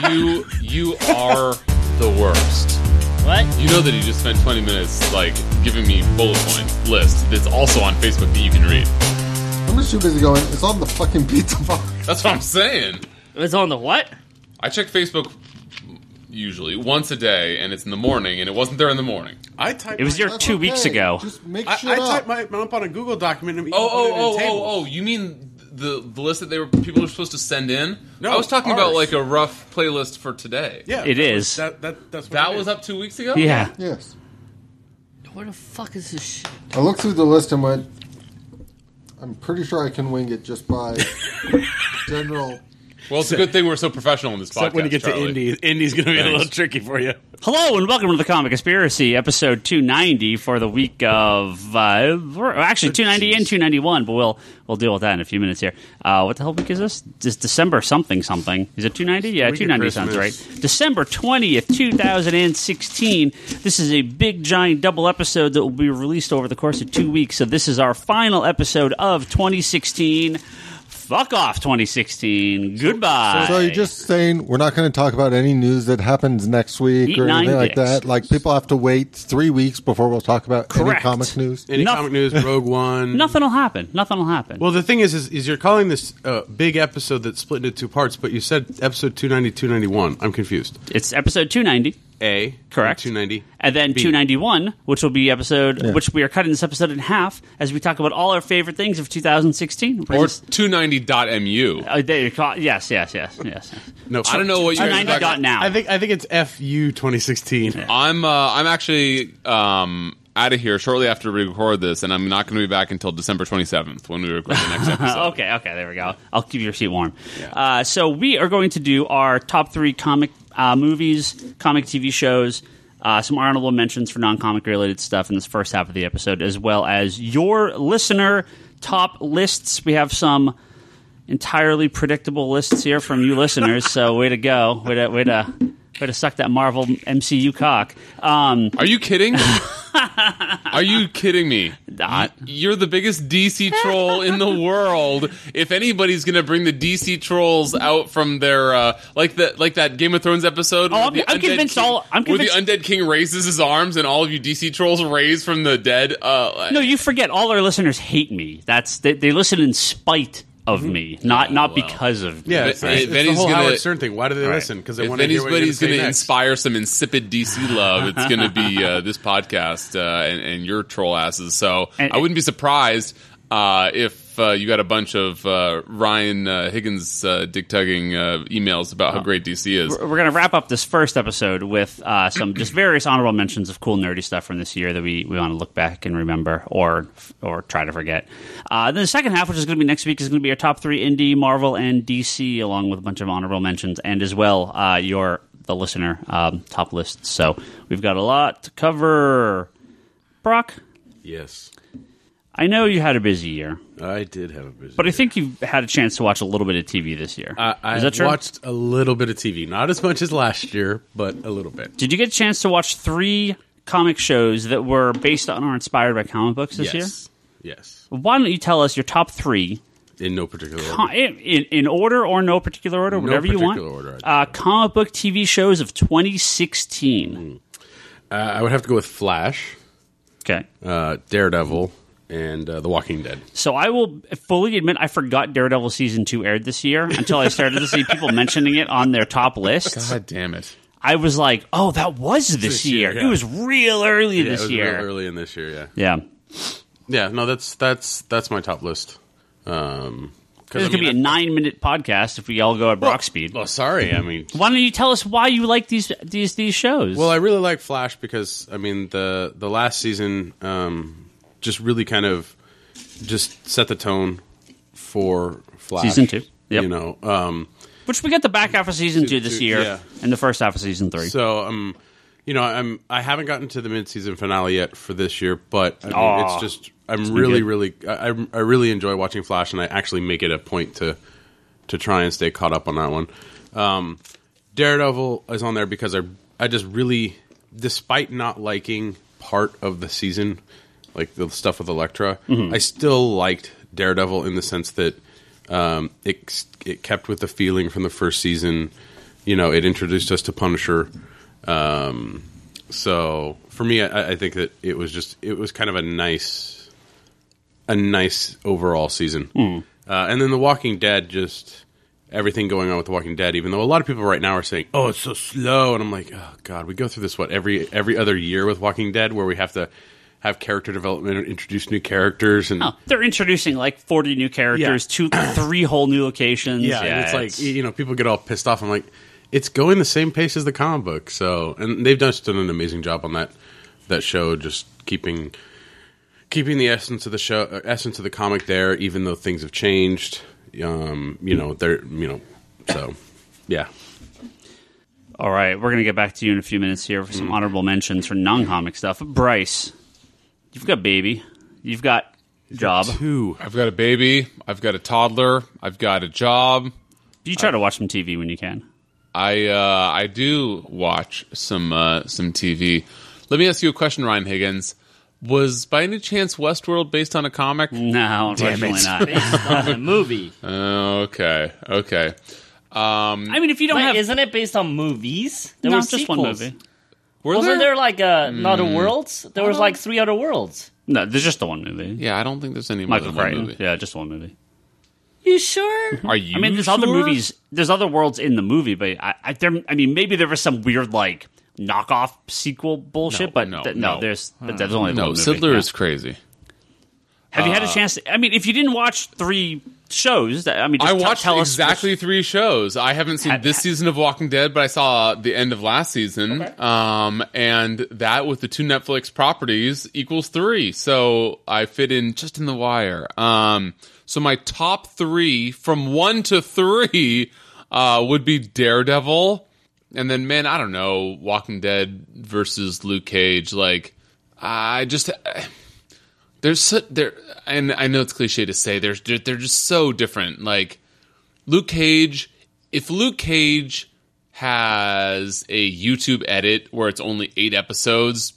You are the worst. What? You know that you just spent 20 minutes, like, giving me bullet point list that's also on Facebook that you can read. I'm just too busy going, it's on the fucking pizza box. That's what I'm saying. It's on the what? I check Facebook usually once a day, and it's in the morning, and it wasn't there in the morning. It was here 2 weeks ago. Just make I shit up. typed mine up on a Google document. And Oh! You mean the list that people were supposed to send in? No, I was talking ours. about like a rough playlist for today. Yeah, It is. That's what That it was is. up 2 weeks ago. Yeah. Yes. Where the fuck is this shit? I looked through the list and went, I'm pretty sure I can wing it just by general. Well, it's a good thing we're so professional in this podcast. Except when you get Charlie. to Indy. Indy's going to be a Thanks. little tricky for you. Hello and welcome to the Comic Conspiracy, episode 290 for the week of actually 290 and 291, but we'll deal with that in a few minutes here. What the hell week is this? This December something. Is it 290? Yeah, Week of 290 sounds Christmas. right. December 20th, 2016. This is a big giant double episode that will be released over the course of 2 weeks. So this is our final episode of 2016. Fuck off, 2016. Goodbye. So you're just saying we're not going to talk about any news that happens next week Eat or anything nine like dicks. that? Like people have to wait 3 weeks before we'll talk about any Correct. comic news? Any Noth- comic news, Rogue One. Nothing will happen. Well, the thing is you're calling this big episode that's split into two parts, but you said episode 290, 291. I'm confused. It's episode 290. A. Correct. 290. And then B. 291, which will be Yeah. which we are cutting this episode in half as we talk about all our favorite things of 2016. Or 290.mu. Yes. No, I don't know what you guys 290 are dot now. I think it's FU 2016. I'm actually out of here shortly after we record this, and I'm not going to be back until December 27th when we record the next episode. Okay, there we go. I'll keep your seat warm. So we are going to do our top 3 comic movies, comic TV shows, some honorable mentions for non-comic related stuff in this first half of the episode, as well as your listener top lists. We have some entirely predictable lists here from you listeners, so way to go. Way to suck that Marvel MCU cock. Are you kidding? Are you kidding me? Not. You're the biggest DC troll in the world. If anybody's going to bring the DC trolls out from their like that Game of Thrones episode, Oh, where I'm convinced King, all- I'm where the convinced- undead king raises his arms and all of you DC trolls raise from the dead. No, you forget. All our listeners hate me. They listen in spite of me, not because of me. Yeah, But- it's but the he's whole gonna- Howard Stern thing. Why do they listen? Because they If want to hear what you're anybody's going to inspire some insipid DC love, it's going to be this podcast and your troll asses. So I wouldn't be surprised if you got a bunch of Ryan Higgins dick-tugging emails about how great DC is. We're going to wrap up this first episode with some just various honorable mentions of cool nerdy stuff from this year that we want to look back and remember or try to forget. Then the second half, which is going to be next week, is going to be our top 3 indie, Marvel, and DC, along with a bunch of honorable mentions, and as well the listener top lists. So we've got a lot to cover. Brock, Yes, I know you had a busy year, I did have a busy. but I think you've had a chance to watch a little bit of TV this year. I Is that true? watched a little bit of TV, not as much as last year, but a little bit. Did you get a chance to watch 3 comic shows that were based on or inspired by comic books this year? Yes. Why don't you tell us your top 3 In no particular order. in order or no particular order, whatever you want? particular order, Comic book TV shows of 2016. I would have to go with Flash, Okay. Daredevil, and The Walking Dead. So I will fully admit I forgot Daredevil Season 2 aired this year until I started to see people mentioning it on their top lists. God damn it. I was like, oh, that was this year. year, yeah. It was real early Yeah, this it was year. real early in this year, yeah. Yeah. Yeah, no, that's my top list. This is going to be a 9-minute podcast if we all go at Brock speed. Well, sorry, I mean... Why don't you tell us why you like these shows? Well, I really like Flash because, I mean, the last season just really kind of just set the tone for Flash. Season 2. Yep. You know, which we get the back half of season 2 this year, yeah. and the first half of season 3. so you know, I haven't gotten to the mid-season finale yet for this year, but I mean, it's just I'm really I really enjoy watching Flash, and I actually make it a point to try and stay caught up on that one. Daredevil is on there because I just really, despite not liking part of the season, like the stuff with Elektra, I still liked Daredevil in the sense that it kept with the feeling from the first season. it introduced us to Punisher. So for me, I think that it was kind of a nice overall season. And then The Walking Dead, just everything going on with The Walking Dead, even though a lot of people right now are saying, oh, it's so slow. And I'm like, oh, God, we go through this, every other year with Walking Dead, where we have to have character development and introduce new characters. And they're introducing like 40 new characters, 3 whole new locations. Yeah, and it's like, people get all pissed off. I'm like, it's going the same pace as the comic book. So, and they've done an amazing job on that show, just keeping the essence of the show, essence of the comic there, even though things have changed. So yeah. All right, we're gonna get back to you in a few minutes here for some honorable mentions for non-comic stuff. Bryce, you've got baby, you've got job. I've got a baby. I've got a toddler. I've got a job. Do you try to watch some TV when you can? I do watch some TV. Let me ask you a question, Ryan Higgins. Was by any chance Westworld based on a comic? No, unfortunately not. Based on a movie. Okay. I mean, if you don't have, isn't it based on movies? There no, were just sequels. one movie. Wasn't there like Other Worlds? There was like 3 other worlds. No, there's just the one movie. Yeah, I don't think there's any more Michael than one Crichton. movie. Yeah, just one movie. You sure? Are you? I mean, there's other movies. There's other worlds in the movie, but maybe there was some weird like knockoff sequel bullshit. There's only one movie. Sidler is crazy. Have you had a chance? I mean, if you didn't watch 3 shows, I watched tell exactly us 3 shows. I haven't seen this season of Walking Dead, but I saw the end of last season. Okay. And that with the 2 Netflix properties equals 3. So I fit in just in the wire. So my top 3 from 1 to 3 would be Daredevil, and then I don't know, Walking Dead versus Luke Cage. Like and I know it's cliche to say they're just so different. Like Luke Cage, if Luke Cage has a YouTube edit where it's only 8 episodes,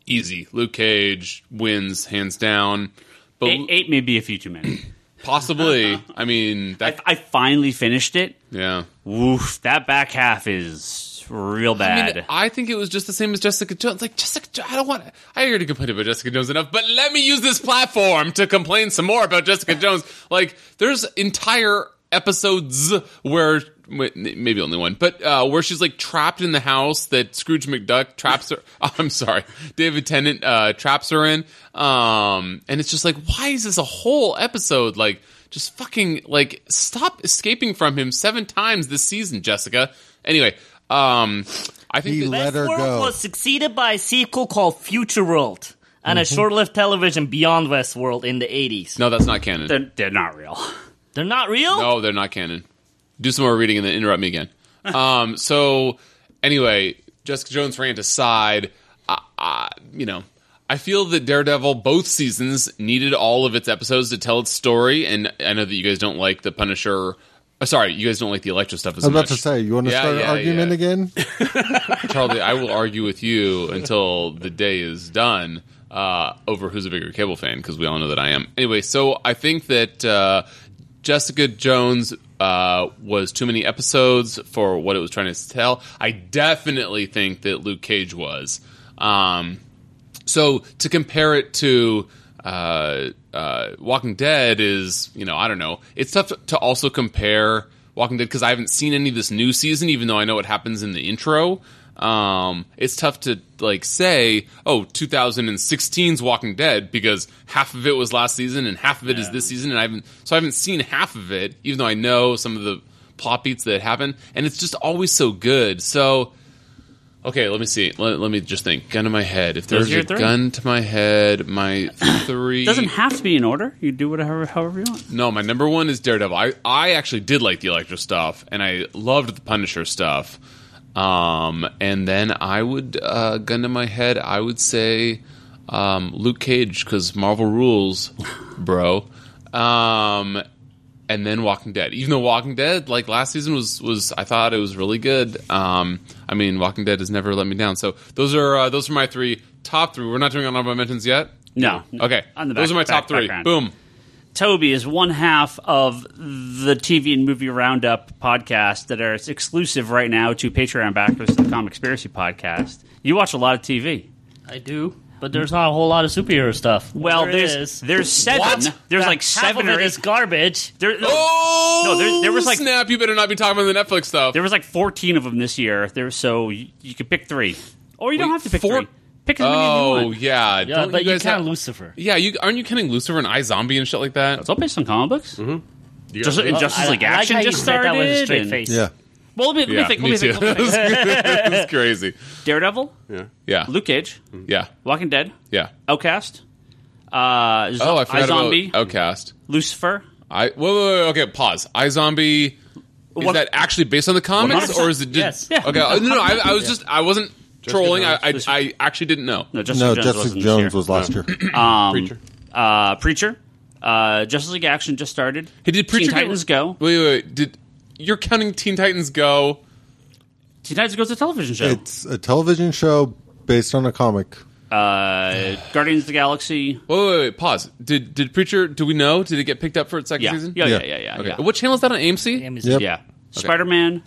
easy. Luke Cage wins hands down. But 8 may be a few too many. Possibly. I mean, I finally finished it. Yeah. Woof, that back half is real bad. I think it was just the same as Jessica Jones. Like, I already complained about Jessica Jones enough, but let me use this platform to complain some more about Jessica Jones. Like, there's entire episodes where, maybe only one, but where she's like trapped in the house that Scrooge McDuck traps her. I'm sorry, David Tennant traps her in. And it's just like, why is this a whole episode? Like, just fucking like stop escaping from him 7 times this season, Jessica. Anyway, I think He let her Westworld go. was succeeded by a sequel called Future World and a short-lived television beyond Westworld in the 80s. no, that's not canon. They're not real. They're not real? No, they're not canon. Do some more reading and then interrupt me again. So, anyway, Jessica Jones rant aside, I feel that Daredevil, both seasons, needed all of its episodes to tell its story, and I know that you guys don't like the Punisher. Sorry, you guys don't like the Elektra stuff as much. I was about to say, you want to start an argument again? Charlie, I will argue with you until the day is done over who's a bigger Cable fan, because we all know that I am. Anyway, so I think that Jessica Jones was too many episodes for what it was trying to tell. I definitely think that Luke Cage was. So to compare it to Walking Dead is, I don't know. It's tough to also compare Walking Dead because I haven't seen any of this new season, even though I know what happens in the intro. It's tough to say, 2016's Walking Dead, because half of it was last season and half of it is this season, and I haven't seen half of it, even though I know some of the plot beats that happen, and it's just always so good. So, okay, let me see. Let me just think. Gun to my head. If there's a gun to my head, my 3 It doesn't have to be in order. You do whatever, however you want. No, my number 1 is Daredevil. I actually did like the Elektra stuff, and I loved the Punisher stuff. And then I would, gun to my head, I would say Luke Cage, because Marvel rules, bro. And then Walking Dead. Even though Walking Dead, like last season, was I thought it was really good. Walking Dead has never let me down. So those are my top 3. We're not doing honorable mentions yet. No. Okay. On the those are my top 3. background. Boom. Toby is one half of the TV and Movie Roundup podcast that are exclusive right now to Patreon backers of the Comic Conspiracy podcast. You watch a lot of TV. I do, but there's not a whole lot of superhero stuff. Well, there's 7. What? There's like half 7 of or it 8. is garbage. There was like snap! You better not be talking about the Netflix stuff. There was like 14 of them this year. So you could pick 3, or you don't have to pick 3. Pick as many as you want. Yeah. Yeah, Don't but you guys count have- Lucifer. Yeah, aren't you counting Lucifer and iZombie and shit like that? It's all based on comic books. Mm-hmm. Justice League I like Action how you just said started. that with a straight and- face. Yeah. Well, let me Yeah, think. me too. That's crazy. Daredevil, Yeah. Luke Cage, Yeah. Walking Dead, Yeah. Outcast, I forgot iZombie, about Outcast. Lucifer. Wait, okay, pause. iZombie, is that actually based on the comics, 100%. or is it just... Yes. Yeah. Okay, no, I was just... I wasn't trolling. Jones. I actually didn't know. No, Jessica Jones was last year. Preacher. Preacher. Justice League Action just started. Hey, did Preacher Teen Titans Go. Wait. You're counting Teen Titans Go... Teen Titans Go's a television show. It's a television show based on a comic. Guardians of the Galaxy. Wait, pause. Did Preacher, do we know? Did it get picked up for its second Yeah. season? Yeah. Okay. Yeah. What channel is that on, AMC? Yep. Yeah. Spider-Man,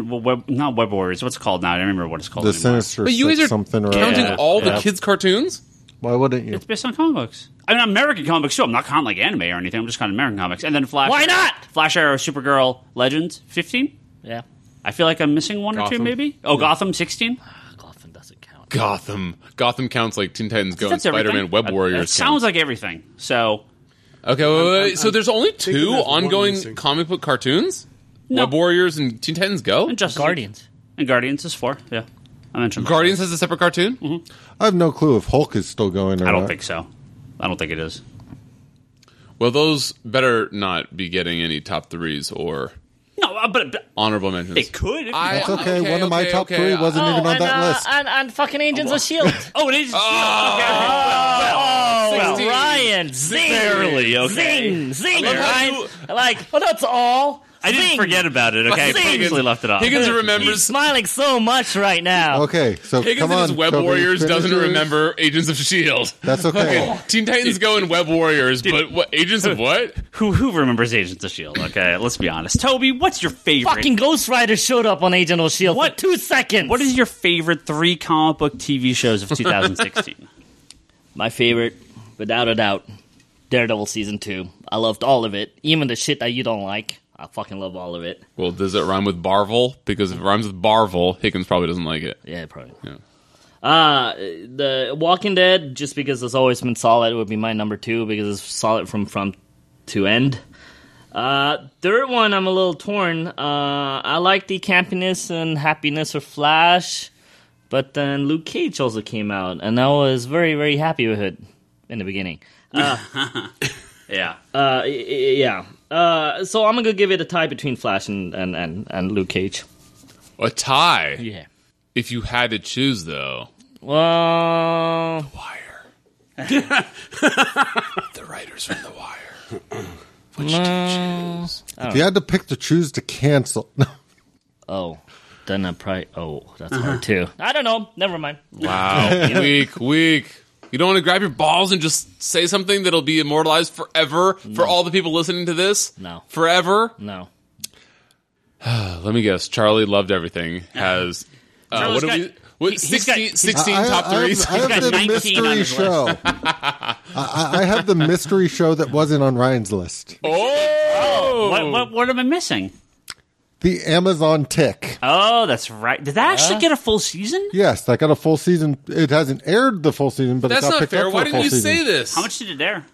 well, not Web Warriors. What's it called now? I don't remember what it's called The anymore. Sinister But you guys Six are something or counting other. all the Yeah. kids' cartoons? Why wouldn't you? It's based on comic books. I mean, American comic books too. I'm not counting like anime or anything. I'm just counting American comics. And then Flash. Why not? Flash Arrow, Supergirl, Legends, 15? Yeah. I feel like I'm missing one or two, Gotham. maybe. Oh, Gotham, 16. Gotham doesn't count. Gotham counts like Teen Titans Go and That's everything. Spider-Man Web Warriors. It sounds like everything. So Okay, wait. So there's only thinking 2 there's one ongoing missing. comic book cartoons? No. Web Warriors and Teen Titans Go? and Justice League. Guardians. And Guardians is 4. Yeah, I mentioned that. Guardians has a separate cartoon? I have no clue if Hulk is still going or I don't not. think so. I don't think it is. Well, those better not be getting any top 3s or No, but honorable mentions. it could. If I- you It's want. okay. One of my top 3 wasn't even on and, that list. And fucking Agents of S.H.I.E.L.D. Oh, it is. Oh, 16. Ryan, zing. Barely, okay. Zing, zing, love how Ryan. Like, well, that's all. I didn't Zing. forget about it. Okay, I Zing. purposely left it off. Higgins He's remembers. smiling so much right now. Okay, so Higgins come and on. his Web Toby, Warriors finish doesn't yours. remember Agents of S.H.I.E.L.D. That's okay. Teen Titans Go and Web Warriors, but what? Agents of what? Who remembers Agents of S.H.I.E.L.D.? Okay, let's be honest. Toby, what's your favorite? Fucking Ghost Rider showed up on Agent of S.H.I.E.L.D. What? for 2 seconds. What is your favorite 3 comic book TV shows of 2016? my favorite, without a doubt? Daredevil Season 2. I loved all of it. Even the shit that you don't like. I fucking love all of it. Well, does it rhyme with Barvel? Because if it rhymes with Barvel, Higgins probably doesn't like it. Yeah, probably. Yeah. The Walking Dead, just because it's always been solid, would be my number 2 because it's solid from front to end. Third one, I'm a little torn. I like the campiness and happiness of Flash, but then Luke Cage also came out, and I was very, very happy with it in the beginning. Yeah. Yeah. So I'm gonna give it a tie between Flash and Luke Cage. A tie. Yeah. If you had to choose, though. Well, Wire. The writers from The Wire. Which do you choose? If you had to pick to choose to cancel. oh, then I probably. Oh, that's hard too. I don't know. Never mind. Wow. Weak. You don't want to grab your balls and just say something that'll be immortalized forever for all the people listening to this? No. Forever? No. Let me guess. Charlie Loved Everything has... Charlie's what do got- we... he's 16, got- 16 top threes? I have got the 19 on mystery his show. I have the mystery show that wasn't on Ryan's list. Oh! What am I missing? The Amazon Tick. Oh, that's right. Did that actually get a full season? Yes, that got a full season. It hasn't aired the full season, but That's it got not picked fair. up for Why a didn't full you season. say this? How much did it air?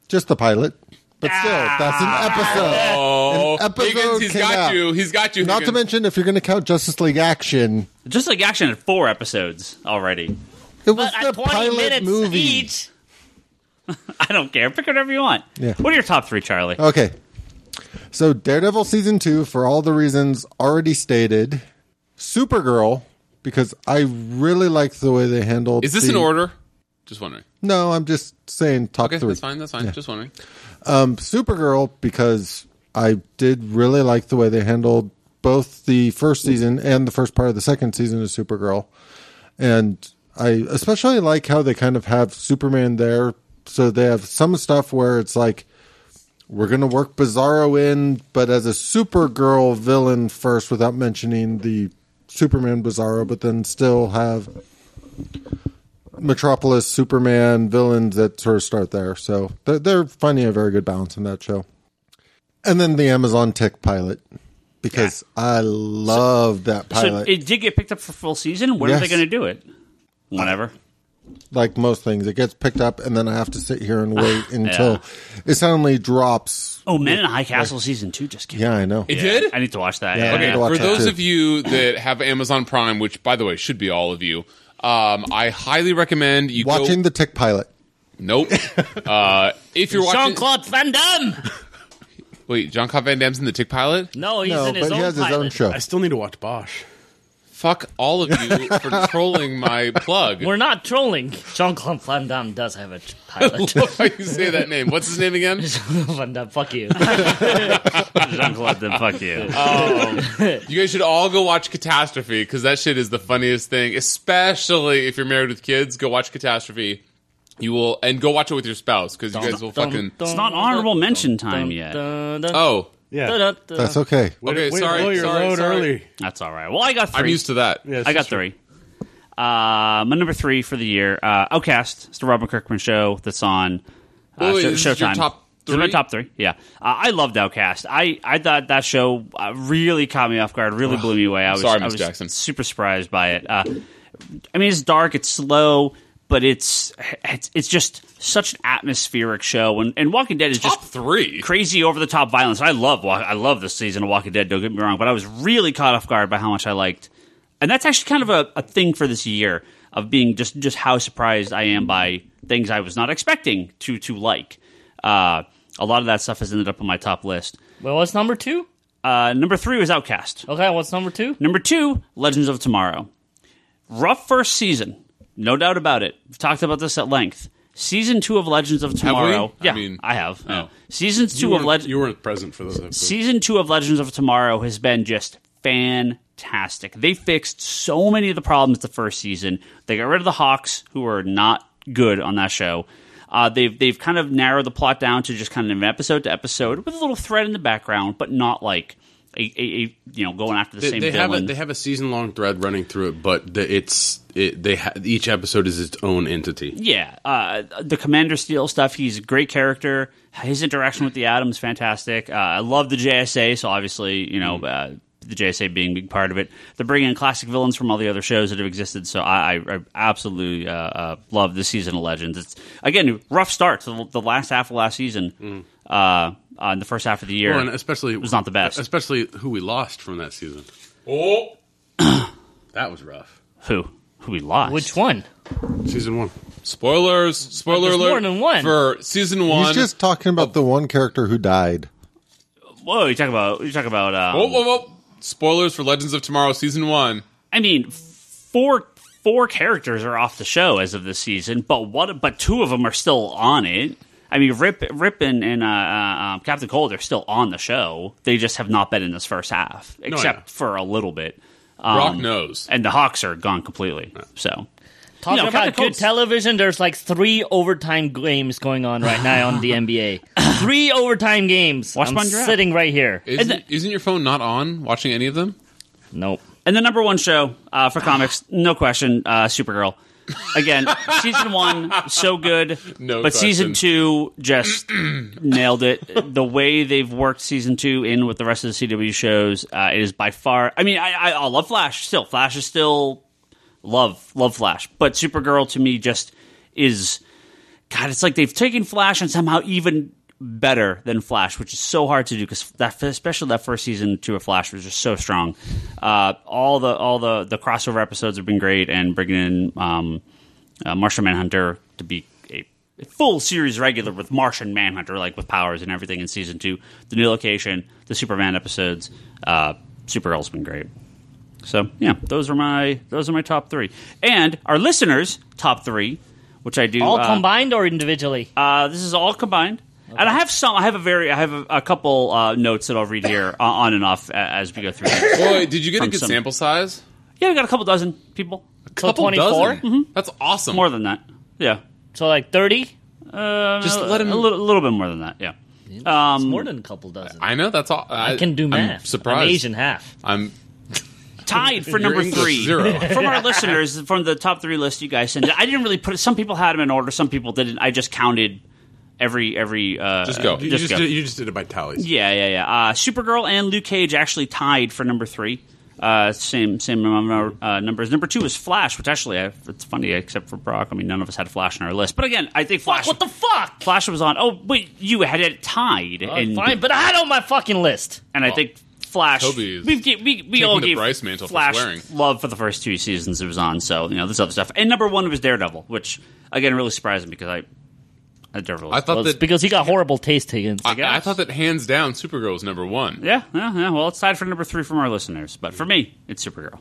Just the pilot. But still, that's an episode. Oh, An episode Higgins, he's came got out. you. He's got you, Not to Higgins. mention, if you're going to count Justice League Action, Just like Action had 4 episodes already. it was But the at 20 pilot minutes movie. each. I don't care. Pick whatever you want. Yeah. What are your top 3, Charlie? Okay. So, Daredevil Season 2, for all the reasons already stated. Supergirl, because I really liked the way they handled Is this in order? Just wondering. No, I'm just saying top Okay, 3. that's fine. Just wondering. Supergirl, because I did really like the way they handled both the first season and the first part of the second season of Supergirl. And I especially like how they kind of have Superman there. So they have some stuff where it's like, We're going to work Bizarro in, but as a Supergirl villain first, without mentioning the Superman Bizarro, but then still have Metropolis, Superman villains that sort of start there. So they're finding a very good balance in that show. And then the Amazon Tick pilot, because I love that pilot. So it did get picked up for full season. When are they going to do it? Whenever. Like most things, it gets picked up, and then I have to sit here and wait until it suddenly drops. Oh, Men in High Castle season 2 just came out. Yeah, I know. It did? I need to watch that. Yeah, Okay, to watch for that those too. of you that have Amazon Prime, which, by the way, should be all of you, I highly recommend you Watching the Tick pilot. Nope. If you're watching... Jean-Claude Van Damme! Wait, Jean-Claude Van Damme's in the Tick pilot? No, he's No, in his but own he has his pilot. own show. I still need to watch Bosch. Fuck all of you for trolling my plug. We're not trolling. Jean-Claude Van Damme does have a pilot. How you say that name? What's his name again? Jean-Claude Van Damme, fuck you. Jean-Claude, then fuck you. You guys should all go watch Catastrophe, because that shit is the funniest thing. Especially if you're married with kids, go watch Catastrophe. You will, and go watch it with your spouse, because you guys will fucking... It's not honorable mention time yet. Oh. Yeah. That's okay. Okay, sorry, blow your sorry, load sorry. early. That's all right. Well, I got 3. I'm used to that. Yes, I got that's true. 3. My number 3 for the year, Outcast. It's the Robin Kirkman show that's on Wait, this is your Showtime. top This is my 3? top 3, yeah. I loved Outcast. I thought that show really caught me off guard, really blew me away. I Sorry, was Miss Jackson. super surprised by it. I mean, it's dark, it's slow, but it's just such an atmospheric show. And Walking Dead is Top just 3? crazy over the top violence. I love this season of Walking Dead, don't get me wrong, but I was really caught off guard by how much I liked. And that's actually kind of a thing for this year, of being just how surprised I am by things I was not expecting to like. A lot of that stuff has ended up on my top list. Well, what's number 2? Number 3 was Outcast. Okay, what's number 2? Number 2, Legends of Tomorrow. Rough first season, no doubt about it. We've talked about this at length. Season 2 of Legends of Tomorrow. we? Yeah, I mean, I have. oh. Season 2 of Legends. You weren't present for those episodes. Season 2 of Legends of Tomorrow has been just fantastic. They fixed so many of the problems the first season. They got rid of the Hawks, who were not good on that show. They've kind of narrowed the plot down to just kind of an episode to episode with a little thread in the background, but not like a going after the same villain. They have a season-long thread running through it, but each episode is its own entity. Yeah, the Commander Steel stuff, he's a great character. His interaction with the Atom is fantastic. I love the JSA, so obviously, the JSA being a big part of it. They're bringing in classic villains from all the other shows that have existed, so I absolutely love this season of Legends. It's, again, rough start to the last half of last season. In the first half of the year, Well, and especially it was not the best. Especially who we lost from that season. Oh. That was rough. Who we lost? Which one? Season 1. Spoilers. Spoiler There's alert. more than one. For season 1. He's just talking about the one character who died. Whoa, you talk about. Whoa. Spoilers for Legends of Tomorrow season 1. I mean, four characters are off the show as of this season, but 2 of them are still on it. I mean, Rip and Captain Cold are still on the show. They just have not been in this first half, except for a little bit. Brock knows. And the Hawks are gone completely. So, Talking Captain about good Cold's- television, there's like 3 overtime games going on right now on the NBA. 3 overtime games. Watch I'm my draft. sitting right here. Isn't your phone not on watching any of them? Nope. And the number 1 show for comics, no question, Supergirl. Again, season 1, so good. No but question. season 2 just nailed it. The way they've worked season 2 in with the rest of the CW shows is by far. I mean, I love Flash still. Flash is still love Flash. But Supergirl to me just is. God, it's like they've taken Flash and somehow even better than Flash, which is so hard to do because especially that first season 2 of Flash was just so strong. All the crossover episodes have been great, and bringing in Martian Manhunter to be a full series regular with Martian Manhunter, like with powers and everything in season 2. The new location, the Superman episodes, Supergirl's been great. So yeah, those are my top 3, and our listeners' top 3, which I do All combined or individually? This is all combined. Okay. And I have a couple notes that I'll read here on and off as we go through these. Boy, did you get a good sample size? Yeah, we got a couple dozen people. So 24? Mm-hmm. That's awesome. More than that. Yeah. So like 30? Just let him... A little bit more than that, yeah. It's more than a couple dozen. I know, that's all. I can do math. I'm surprised. I'm Asian half. I'm tied for number English 3. zero. From our listeners, from the top 3 list you guys sent. I didn't really put it. Some people had them in order. Some people didn't. I just counted every. Just go. You just did it by tallies. Yeah. Supergirl and Luke Cage actually tied for number 3. Same numbers. Number 2 is Flash, which actually it's funny, except for Brock. I mean, none of us had Flash on our list. But again, I think Flash. What the fuck? Flash was on. Oh, but you had it tied. Fine, but I had it on my fucking list. And I think Flash. Toby is we all the gave Bryce mantle for Flash swearing. love for the first 2 seasons it was on. So there's other stuff. And number 1 was Daredevil, which again really surprised me because I Daredevil. I thought Well, it's that because he got horrible taste, Higgins. I thought that hands down Supergirl was number 1. Yeah. Well, it's tied for number 3 from our listeners, but for me, it's Supergirl.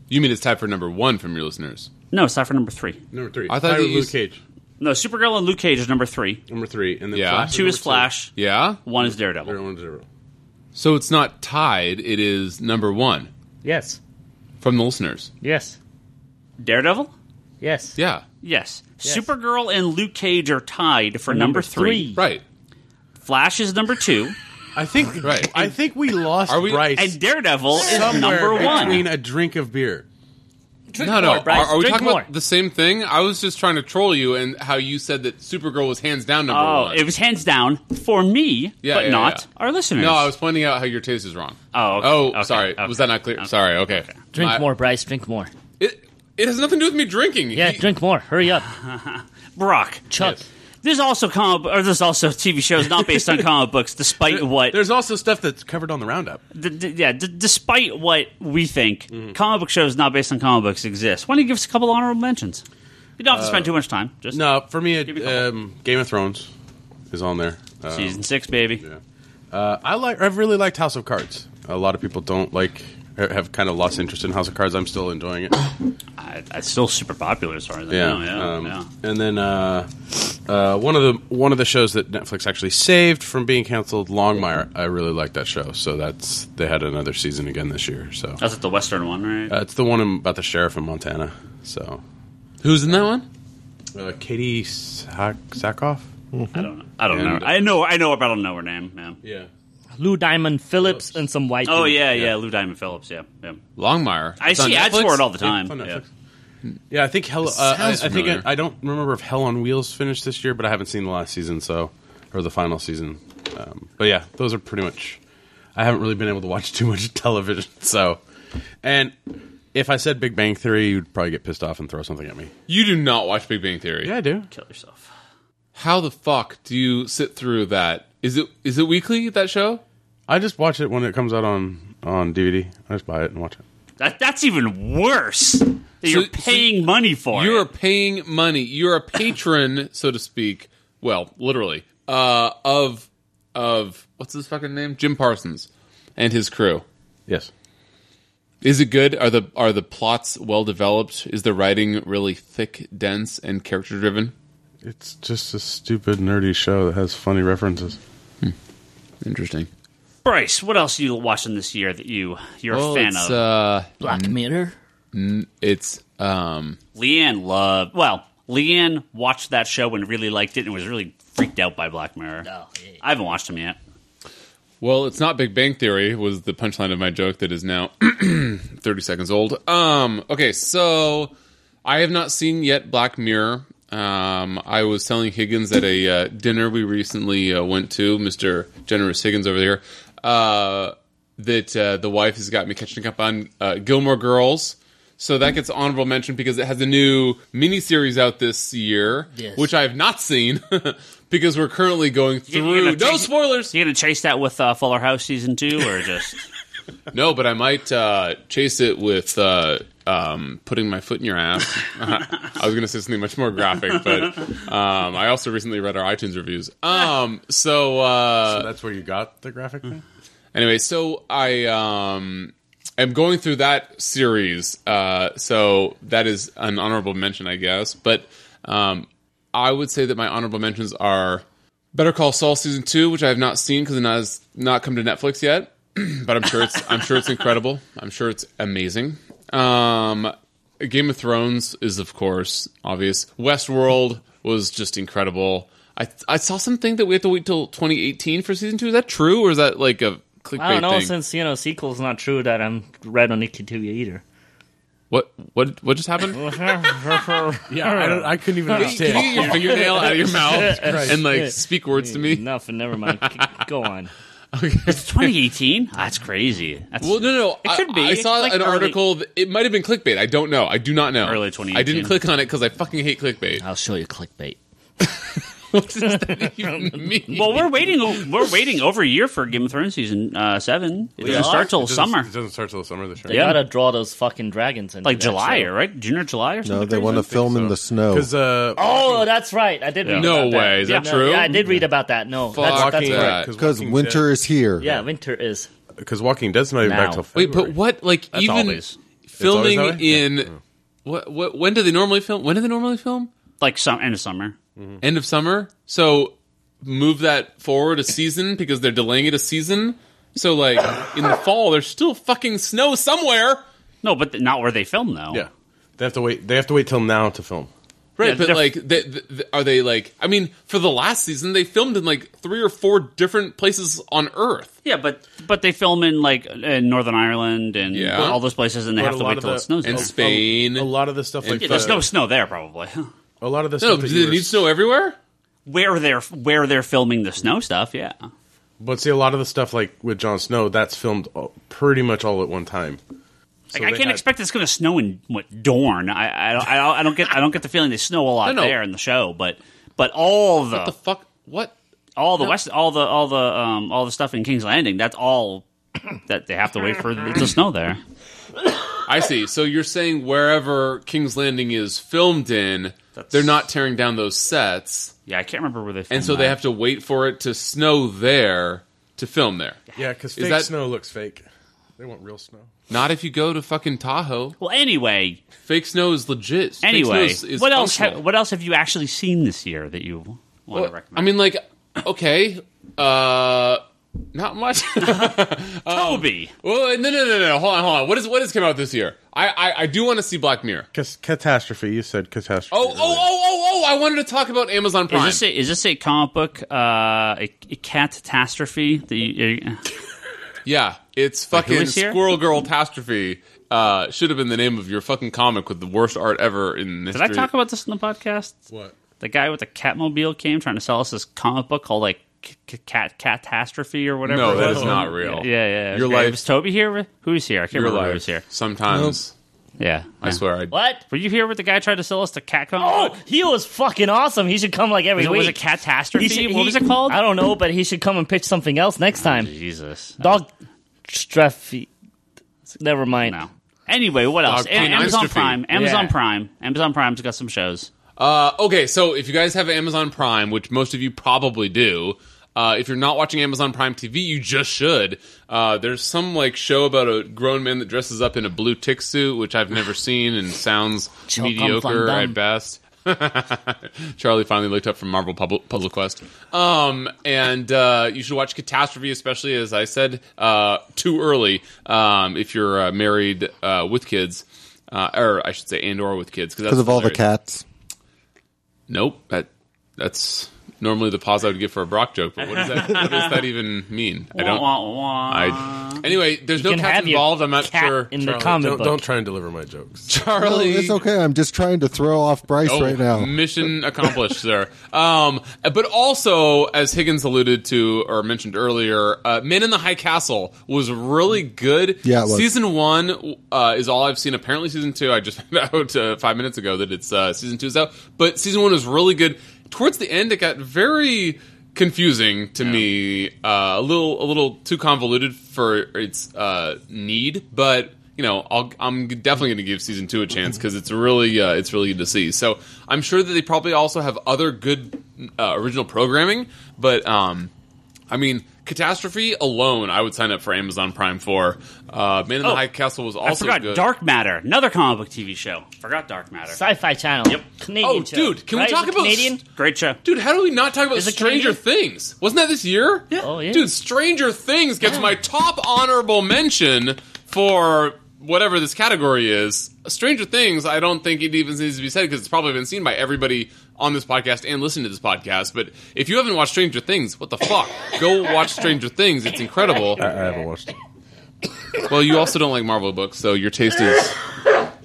You mean it's tied for number 1 from your listeners? No, it's tied for number 3. Number 3. I thought Tied with you Luke Cage. No, Supergirl and Luke Cage is number 3. Number 3, and then Yeah. Flash 2 is number Flash. Yeah. 1 is Daredevil. 0. So it's not tied. It is number 1 Yes. from the listeners. Yes. Daredevil? Yes. Yeah. Yes. Supergirl and Luke Cage are tied for number 3. Right. Flash is number 2. I think Right. I think we lost Are we- Bryce And Daredevil is somewhere number 1. between a drink of beer. Drink No. more, Bryce. Are we Drink talking more. about the same thing? I was just trying to troll you and how you said that Supergirl was hands down number 1. It was hands down for me, but Yeah, not yeah. our listeners. No, I was pointing out how your taste is wrong. Oh, okay. Oh, Okay, sorry. okay. Was that not clear? Okay. Sorry. Okay. Drink more, Bryce. Drink more. It has nothing to do with me drinking. Yeah, drink more. Hurry up. Brock. Chuck. Yes. There's also TV shows not based on comic books, despite what. There's also stuff that's covered on the roundup. Despite what we think, comic book shows not based on comic books exist. Why don't you give us a couple honorable mentions? You don't have to spend too much time. Just No, for me, Give me a couple. Game of Thrones is on there. season 6, baby. I've really liked House of Cards. A lot of people have kind of lost interest in House of Cards. I'm still enjoying it. It's still super popular as far as I know. Yeah. And then one of the shows that Netflix actually saved from being canceled, Longmire. I really like that show. So they had another season again this year. So That's the Western one, right? it's the one about the sheriff in Montana. So Who's in that one? Katie Sackhoff. I don't know. I know, but I don't know her name. Yeah. Yeah. Lou Diamond Phillips and some white Oh dude. yeah. Lou Diamond Phillips. Yeah. Longmire. I It's on see ads Netflix? for it all the time. on Yeah. Netflix. Yeah, I think sounds I think familiar. I don't remember if Hell on Wheels finished this year, but I haven't seen the last season, or the final season. But yeah, those are pretty much. I haven't really been able to watch too much television. So, and if I said Big Bang Theory, you'd probably get pissed off and throw something at me. You do not watch Big Bang Theory. Yeah, I do. Kill yourself. How the fuck do you sit through that? Is it weekly, that show? I just watch it when it comes out on DVD. I just buy it and watch it. That's even worse. You're paying money for You're it. paying money. You're a patron, so to speak. Well, literally. Of what's his fucking name? Jim Parsons and his crew. Yes. Is it good? Are the plots well developed? Is the writing really thick, dense, and character driven? It's just a stupid, nerdy show that has funny references. Interesting. Bryce, what else are you watching this year that you're a fan it's, of? Black Mirror. It's Leanne watched that show and really liked it and was really freaked out by Black Mirror. Oh, yeah. I haven't watched them yet. well, it's not Big Bang Theory was the punchline of my joke that is now 30 seconds old. Okay, so I have not seen yet Black Mirror. I was telling Higgins at a dinner we recently went to, Mr. Generous Higgins over there, that the wife has got me catching up on Gilmore Girls. So that gets honorable mention because it has a new miniseries out this year, Yes. which I have not seen because we're currently going through. No spoilers! You gonna chase that with Fuller House season 2 or just? No, but I might chase it with putting my foot in your ass. I was going to say something much more graphic, but I also recently read our iTunes reviews. So that's where you got the graphic thing? Anyway, so I am going through that series. So that is an honorable mention, I guess. But I would say that my honorable mentions are Better Call Saul season 2, which I have not seen because it has not come to Netflix yet. But I'm sure it's incredible. I'm sure it's amazing. Game of Thrones is, of course, obvious. Westworld was just incredible. I saw something that we have to wait till 2018 for season 2. Is that true, or is that like a clickbait I don't know, thing? since sequel's not true that I'm read on Nicky TV either. What just happened? Yeah, I couldn't even understand. Can you get your fingernail out of your mouth and like speak words to me? Nothing. Never mind. Go on. It's 2018. That's crazy. Well, no. It could be. I saw Like an early- article. It might have been clickbait. I don't know. I do not know. Early 2018. I didn't click on it because I fucking hate clickbait. I'll show you clickbait. What does that even mean? Well, we're waiting over a year for Game of Thrones season 7. It doesn't start till summer. It doesn't start till the summer this year. They gotta draw those fucking dragons in. Like July, right? June or July or something? No, they want to film in the snow. Because Oh, that's right. I did read No about that. way. Is that No, true? Yeah, I did read about that. No, that's Fuck right. Because winter is here. Yeah, winter is. Because Walking Dead's not even back Now. till Wait, February. but what? Like That's even always. filming It's always that way? in what? When do they normally film? When do they normally film? Like end of summer. End of summer. So move that forward a season because they're delaying it a season. So like in the fall, there's still fucking snow somewhere. No, but not where they film, though. Yeah, they have to wait. They have to wait till now to film. Right, Yeah, but they're- like, are they like? I mean, for the last season, they filmed in like 3 or 4 different places on Earth. Yeah, but they film in like in Northern Ireland and Yeah. all those places, and they But have a to lot wait of till the- it snows. And there. Spain. A lot of the stuff like Yeah, there's no snow there, probably. a lot of the No, stuff. do that you they need snow everywhere? where they're filming the snow stuff, yeah. But see, a lot of the stuff like with Jon Snow, that's filmed pretty much all at one time. So I they can't had- expect it's going to snow in Dorne. I don't get the feeling they snow a lot No. there in the show, but all What the fuck? What? all the stuff in King's Landing, that's all that they have to wait for it to snow there. I see. So you're saying wherever King's Landing is filmed in, they're not tearing down those sets, Yeah, I can't remember where they filmed and so they have to wait for it to snow there to film there. Yeah, because Is fake that- snow looks fake. They want real snow. Not if you go to fucking Tahoe. Well, anyway, Fake snow is legit. Fake anyway, snow is what else? functional. What else have you actually seen this year that you want to Well, recommend? I mean, like, okay, not much. Toby. Well, no. Hold on. What has come out this year? I do want to see Black Mirror. Catastrophe. You said catastrophe. Oh! I wanted to talk about Amazon Prime. Is this a comic book, a catastrophe? Yeah, it's who fucking is here? Squirrel Girl Catastrophe. Should have been the name of your fucking comic with the worst art ever in history. Did I talk about this in the podcast? What? The guy with the Catmobile came trying to sell us this comic book called like Catastrophe or whatever. No, it that was. is not real. Yeah. Your okay. life- Was Toby here? Who's here? I can't Your remember life. who's here. Sometimes, Yeah, I swear, I What? Were you here with the guy tried to sell us the cat comic Oh, book? he was fucking awesome. He should come like every Was week. it Catastrophe? He should- What was it called? I don't know, but he should come and pitch something else next time. Jesus. Dog Straffy. Never mind. No. Anyway, what else? Amazon Canine-strophe. Prime. Amazon Yeah. Prime. Amazon Prime's got some shows. Okay, so if you guys have Amazon Prime, which most of you probably do, if you're not watching Amazon Prime TV, you just should. There's some like show about a grown man that dresses up in a blue tick suit, which I've never seen and sounds Choke 'em mediocre Van at best. Charlie finally looked up from Marvel Puzzle Quest. And you should watch Catastrophe, especially as I said, too early. If you're married with kids, or I should say, and/or with kids, Because of all the cats. Nope, that's normally the pause I would give for a Brock joke. But what does that even mean? I don't. Anyway, there's no can cats have your involved. I'm not cat sure. in the Charlie, comic book. don't try and deliver my jokes. No, Charlie, it's okay. I'm just trying to throw off Bryce Oh, right now. mission accomplished, sir. But also, as Higgins alluded to or mentioned earlier, Men in the High Castle was really good. Yeah, it was. Season 1 is all I've seen. Apparently, Season 2, I just found out 5 minutes ago that it's Season 2 is out. But Season 1 was really good. Towards the end, it got very confusing to me, a little too convoluted for its need, but you know, I'm definitely going to give Season 2 a chance because it's really good to see. So I'm sure that they probably also have other good original programming, but I mean, Catastrophe alone, I would sign up for Amazon Prime for. Man in the High Castle was also I forgot good. Dark Matter, another comic book TV show. Forgot Dark Matter. Sci-Fi Channel. Yep. Canadian Oh, show. dude, can we Right? talk Is it about Canadian? Great show. Dude, how do we not talk about Is it Stranger Canadian? Things? Wasn't that this year? Yeah. Oh yeah. Dude, Stranger Things gets my top honorable mention for whatever this category is. Stranger Things, I don't think it even needs to be said because it's probably been seen by everybody on this podcast and listen to this podcast. But if you haven't watched Stranger Things, what the fuck? Go watch Stranger Things. It's incredible. I haven't watched it. Well, you also don't like Marvel books, so your taste is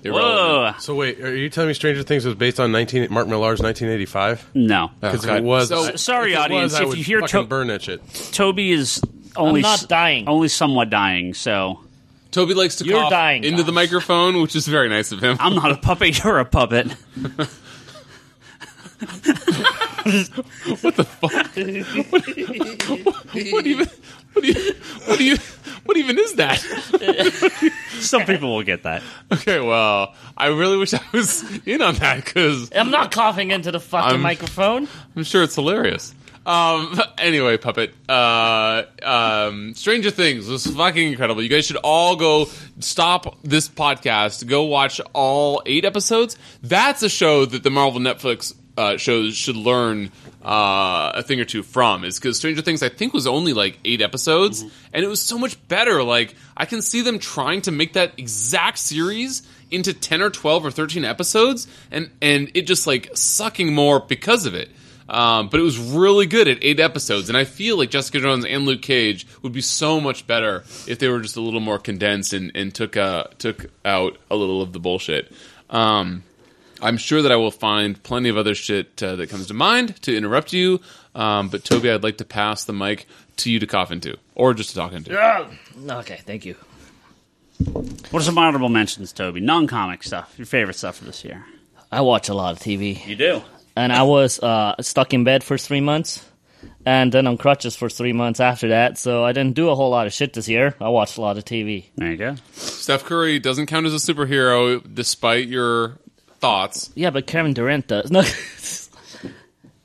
irrelevant. Whoa. So wait, are you telling me Stranger Things was based on Mark Millar's 1985? No. Because if it was, Sorry, audience, I if would you hear fucking burn that shit. Toby is only not dying. only somewhat dying, so Toby likes to You're cough dying, into Josh. the microphone, which is very nice of him. I'm not a puppet, you're a puppet. What the fuck? What even is that? Some people will get that. Okay, well, I really wish I was in on that because I'm not coughing into the fucking microphone. I'm sure it's hilarious. Anyway, Puppet. Stranger Things was fucking incredible. You guys should all go stop this podcast. Go watch all 8 episodes. That's a show that the Marvel Netflix shows should learn a thing or two from. Is because Stranger Things, I think, was only like 8 episodes, and it was so much better. Like, I can see them trying to make that exact series into 10 or 12 or 13 episodes, and it just like sucking more because of it. But it was really good at 8 episodes, and I feel like Jessica Jones and Luke Cage would be so much better if they were just a little more condensed and took out a little of the bullshit. I'm sure that I will find plenty of other shit that comes to mind to interrupt you, but Toby, I'd like to pass the mic to you to cough into, or just to talk into. Okay, thank you. What are some honorable mentions, Toby? Non-comic stuff. Your favorite stuff for this year? I watch a lot of TV. You do? And I was stuck in bed for 3 months, and then on crutches for 3 months after that, so I didn't do a whole lot of shit this year. I watched a lot of TV. There you go. Steph Curry doesn't count as a superhero, despite your thoughts. Yeah, but Kevin Durant does. No,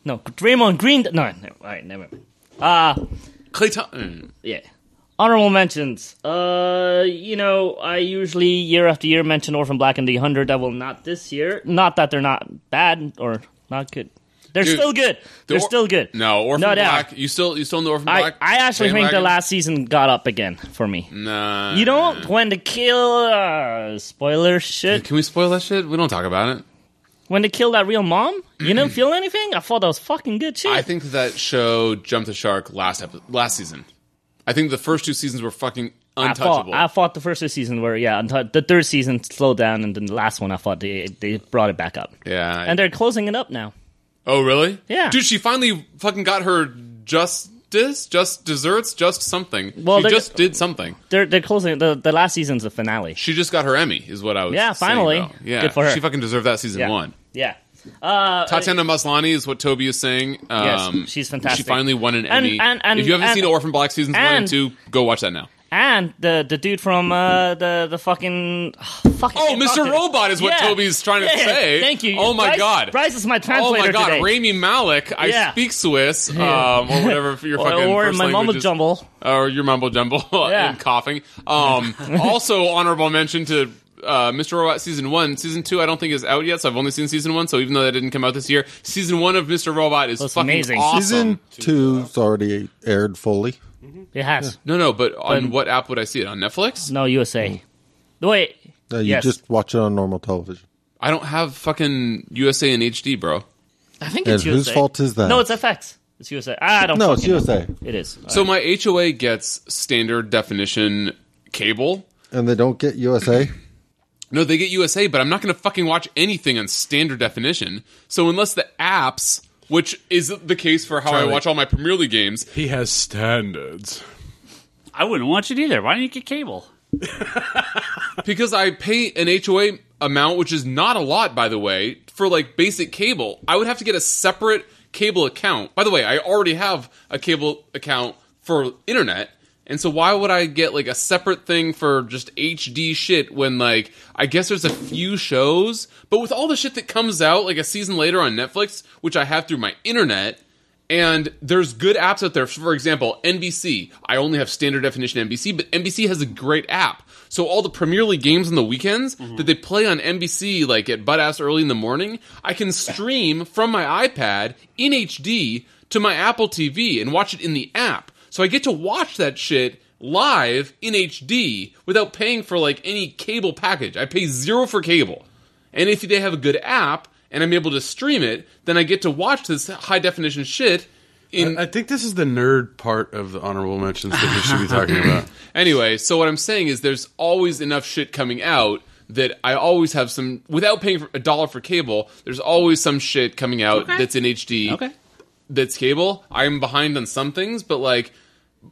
no, Draymond Green... No, all right, never mind. Klay Thompson. Yeah. Honorable mentions. I usually, year after year, mention Orphan Black and The 100. I will not this year. Not that they're not bad or not good. They're still good. They're still good. No, Orphan No doubt. Black. You still in the Orphan Black? I actually think the last season got up again for me. Nah. You don't when they kill spoiler shit. Can we spoil that shit? We don't talk about it. When they kill that real mom, you didn't feel anything. I thought that was fucking good shit. I think that show jumped the shark last season. I think the first 2 seasons were fucking untouchable. I thought the first 2 seasons were the third season slowed down, and then the last one I thought they brought it back up. Yeah, and they're closing it up now. Oh, really? Yeah. Dude, she finally fucking got her just desserts, just something. Well, she just did something. They're closing the last season's the finale. She just got her Emmy, is what I was saying, finally. though. Yeah, Good for her. She fucking deserved that season 1. Yeah. Tatiana Maslany is what Toby is saying. Yes, she's fantastic. She finally won an Emmy. And if you haven't seen Orphan Black seasons 1 and 2, go watch that now. And the dude from the fucking Mr. Robot is what Toby's trying to say. Thank you. Oh my god. Bryce is my translator. Oh my god, today. Rami Malek. I speak Swiss, or whatever your fucking or first my language mumble is. jumble. Or your mumble jumble and coughing. Also, honorable mention to Mr. Robot season 1. Season 2 I don't think is out yet, so I've only seen season 1, so even though that didn't come out this year, season 1 of Mr. Robot is fucking amazing. awesome. Season 2's already aired fully. It has. No, but on what app would I see it? On Netflix? No, USA. Wait. You just watch it on normal television. I don't have fucking USA in HD, bro. I think And it's USA. whose fault is that? No, it's FX. It's USA. I don't No, it's fucking know. USA. It is. So my HOA gets standard definition cable. And they don't get USA? No, they get USA, but I'm not going to fucking watch anything on standard definition. So unless the apps, which is the case for how I watch all my Premier League games. He has standards. I wouldn't watch it either. Why don't you get cable? Because I pay an HOA amount, which is not a lot, by the way, for like basic cable. I would have to get a separate cable account. By the way, I already have a cable account for internet. And so why would I get like a separate thing for just HD shit when like I guess there's a few shows, but with all the shit that comes out like a season later on Netflix, which I have through my internet, and there's good apps out there. For example, NBC. I only have standard definition NBC, but NBC has a great app. So all the Premier League games on the weekends that they play on NBC like at butt-ass early in the morning, I can stream from my iPad in HD to my Apple TV and watch it in the app. So I get to watch that shit live in HD without paying for like any cable package. I pay $0 for cable. And if they have a good app and I'm able to stream it, then I get to watch this high definition shit. I think this is the nerd part of the honorable mentions that we should be talking about. Anyway, so what I'm saying is there's always enough shit coming out that I always have some, without paying $1 for cable, there's always some shit coming out that's in HD. Okay. That's cable. I'm behind on some things, but like,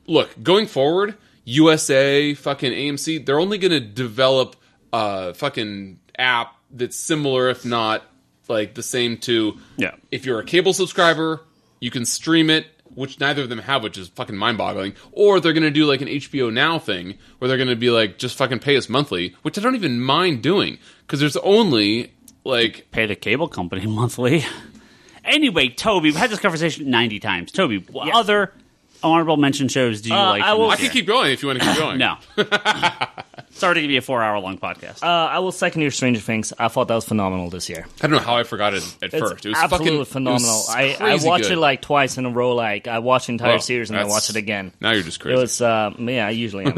look, going forward, USA, fucking AMC, they're only going to develop a fucking app that's similar, if not like the same to, if you're a cable subscriber, you can stream it, which neither of them have, which is fucking mind-boggling. Or they're going to do like an HBO Now thing, where they're going to be like, just fucking pay us monthly, which I don't even mind doing, because there's only like... Pay the cable company monthly. Anyway, Toby, we've had this conversation 90 times. Toby, what other honorable mention shows do you like? I can keep going if you want to keep going. No. Sorry to give you a 4-hour-long podcast. I will second your Stranger Things. I thought that was phenomenal this year. I don't know how I forgot it at first. It was absolutely fucking phenomenal. I watched it like twice in a row. Like I watched the entire series and I watched it again. Now you're just crazy. It was, I usually am.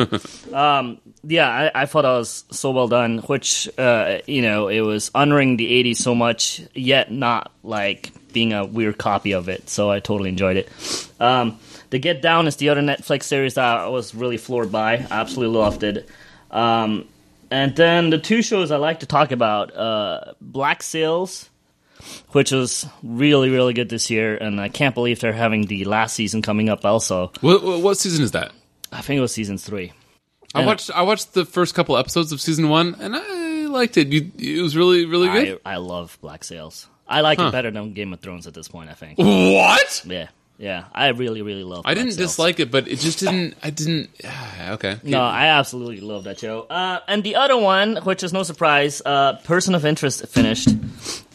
I thought that was so well done. Which it was honoring the '80s so much, yet not like being a weird copy of it. So I totally enjoyed it. The Get Down is the other Netflix series that I was really floored by. I absolutely loved it. And then the two shows I like to talk about, Black Sails, which was really, really good this year, and I can't believe they're having the last season coming up also. What season is that? I think it was season 3. I watched the first couple episodes of season 1, and I liked it. It was really, really good? I love Black Sails. I like it better than Game of Thrones at this point, I think. What? Yeah, I really, really love I didn't dislike it, but it just didn't... okay. No, I absolutely love that show. And the other one, which is no surprise, Person of Interest finished.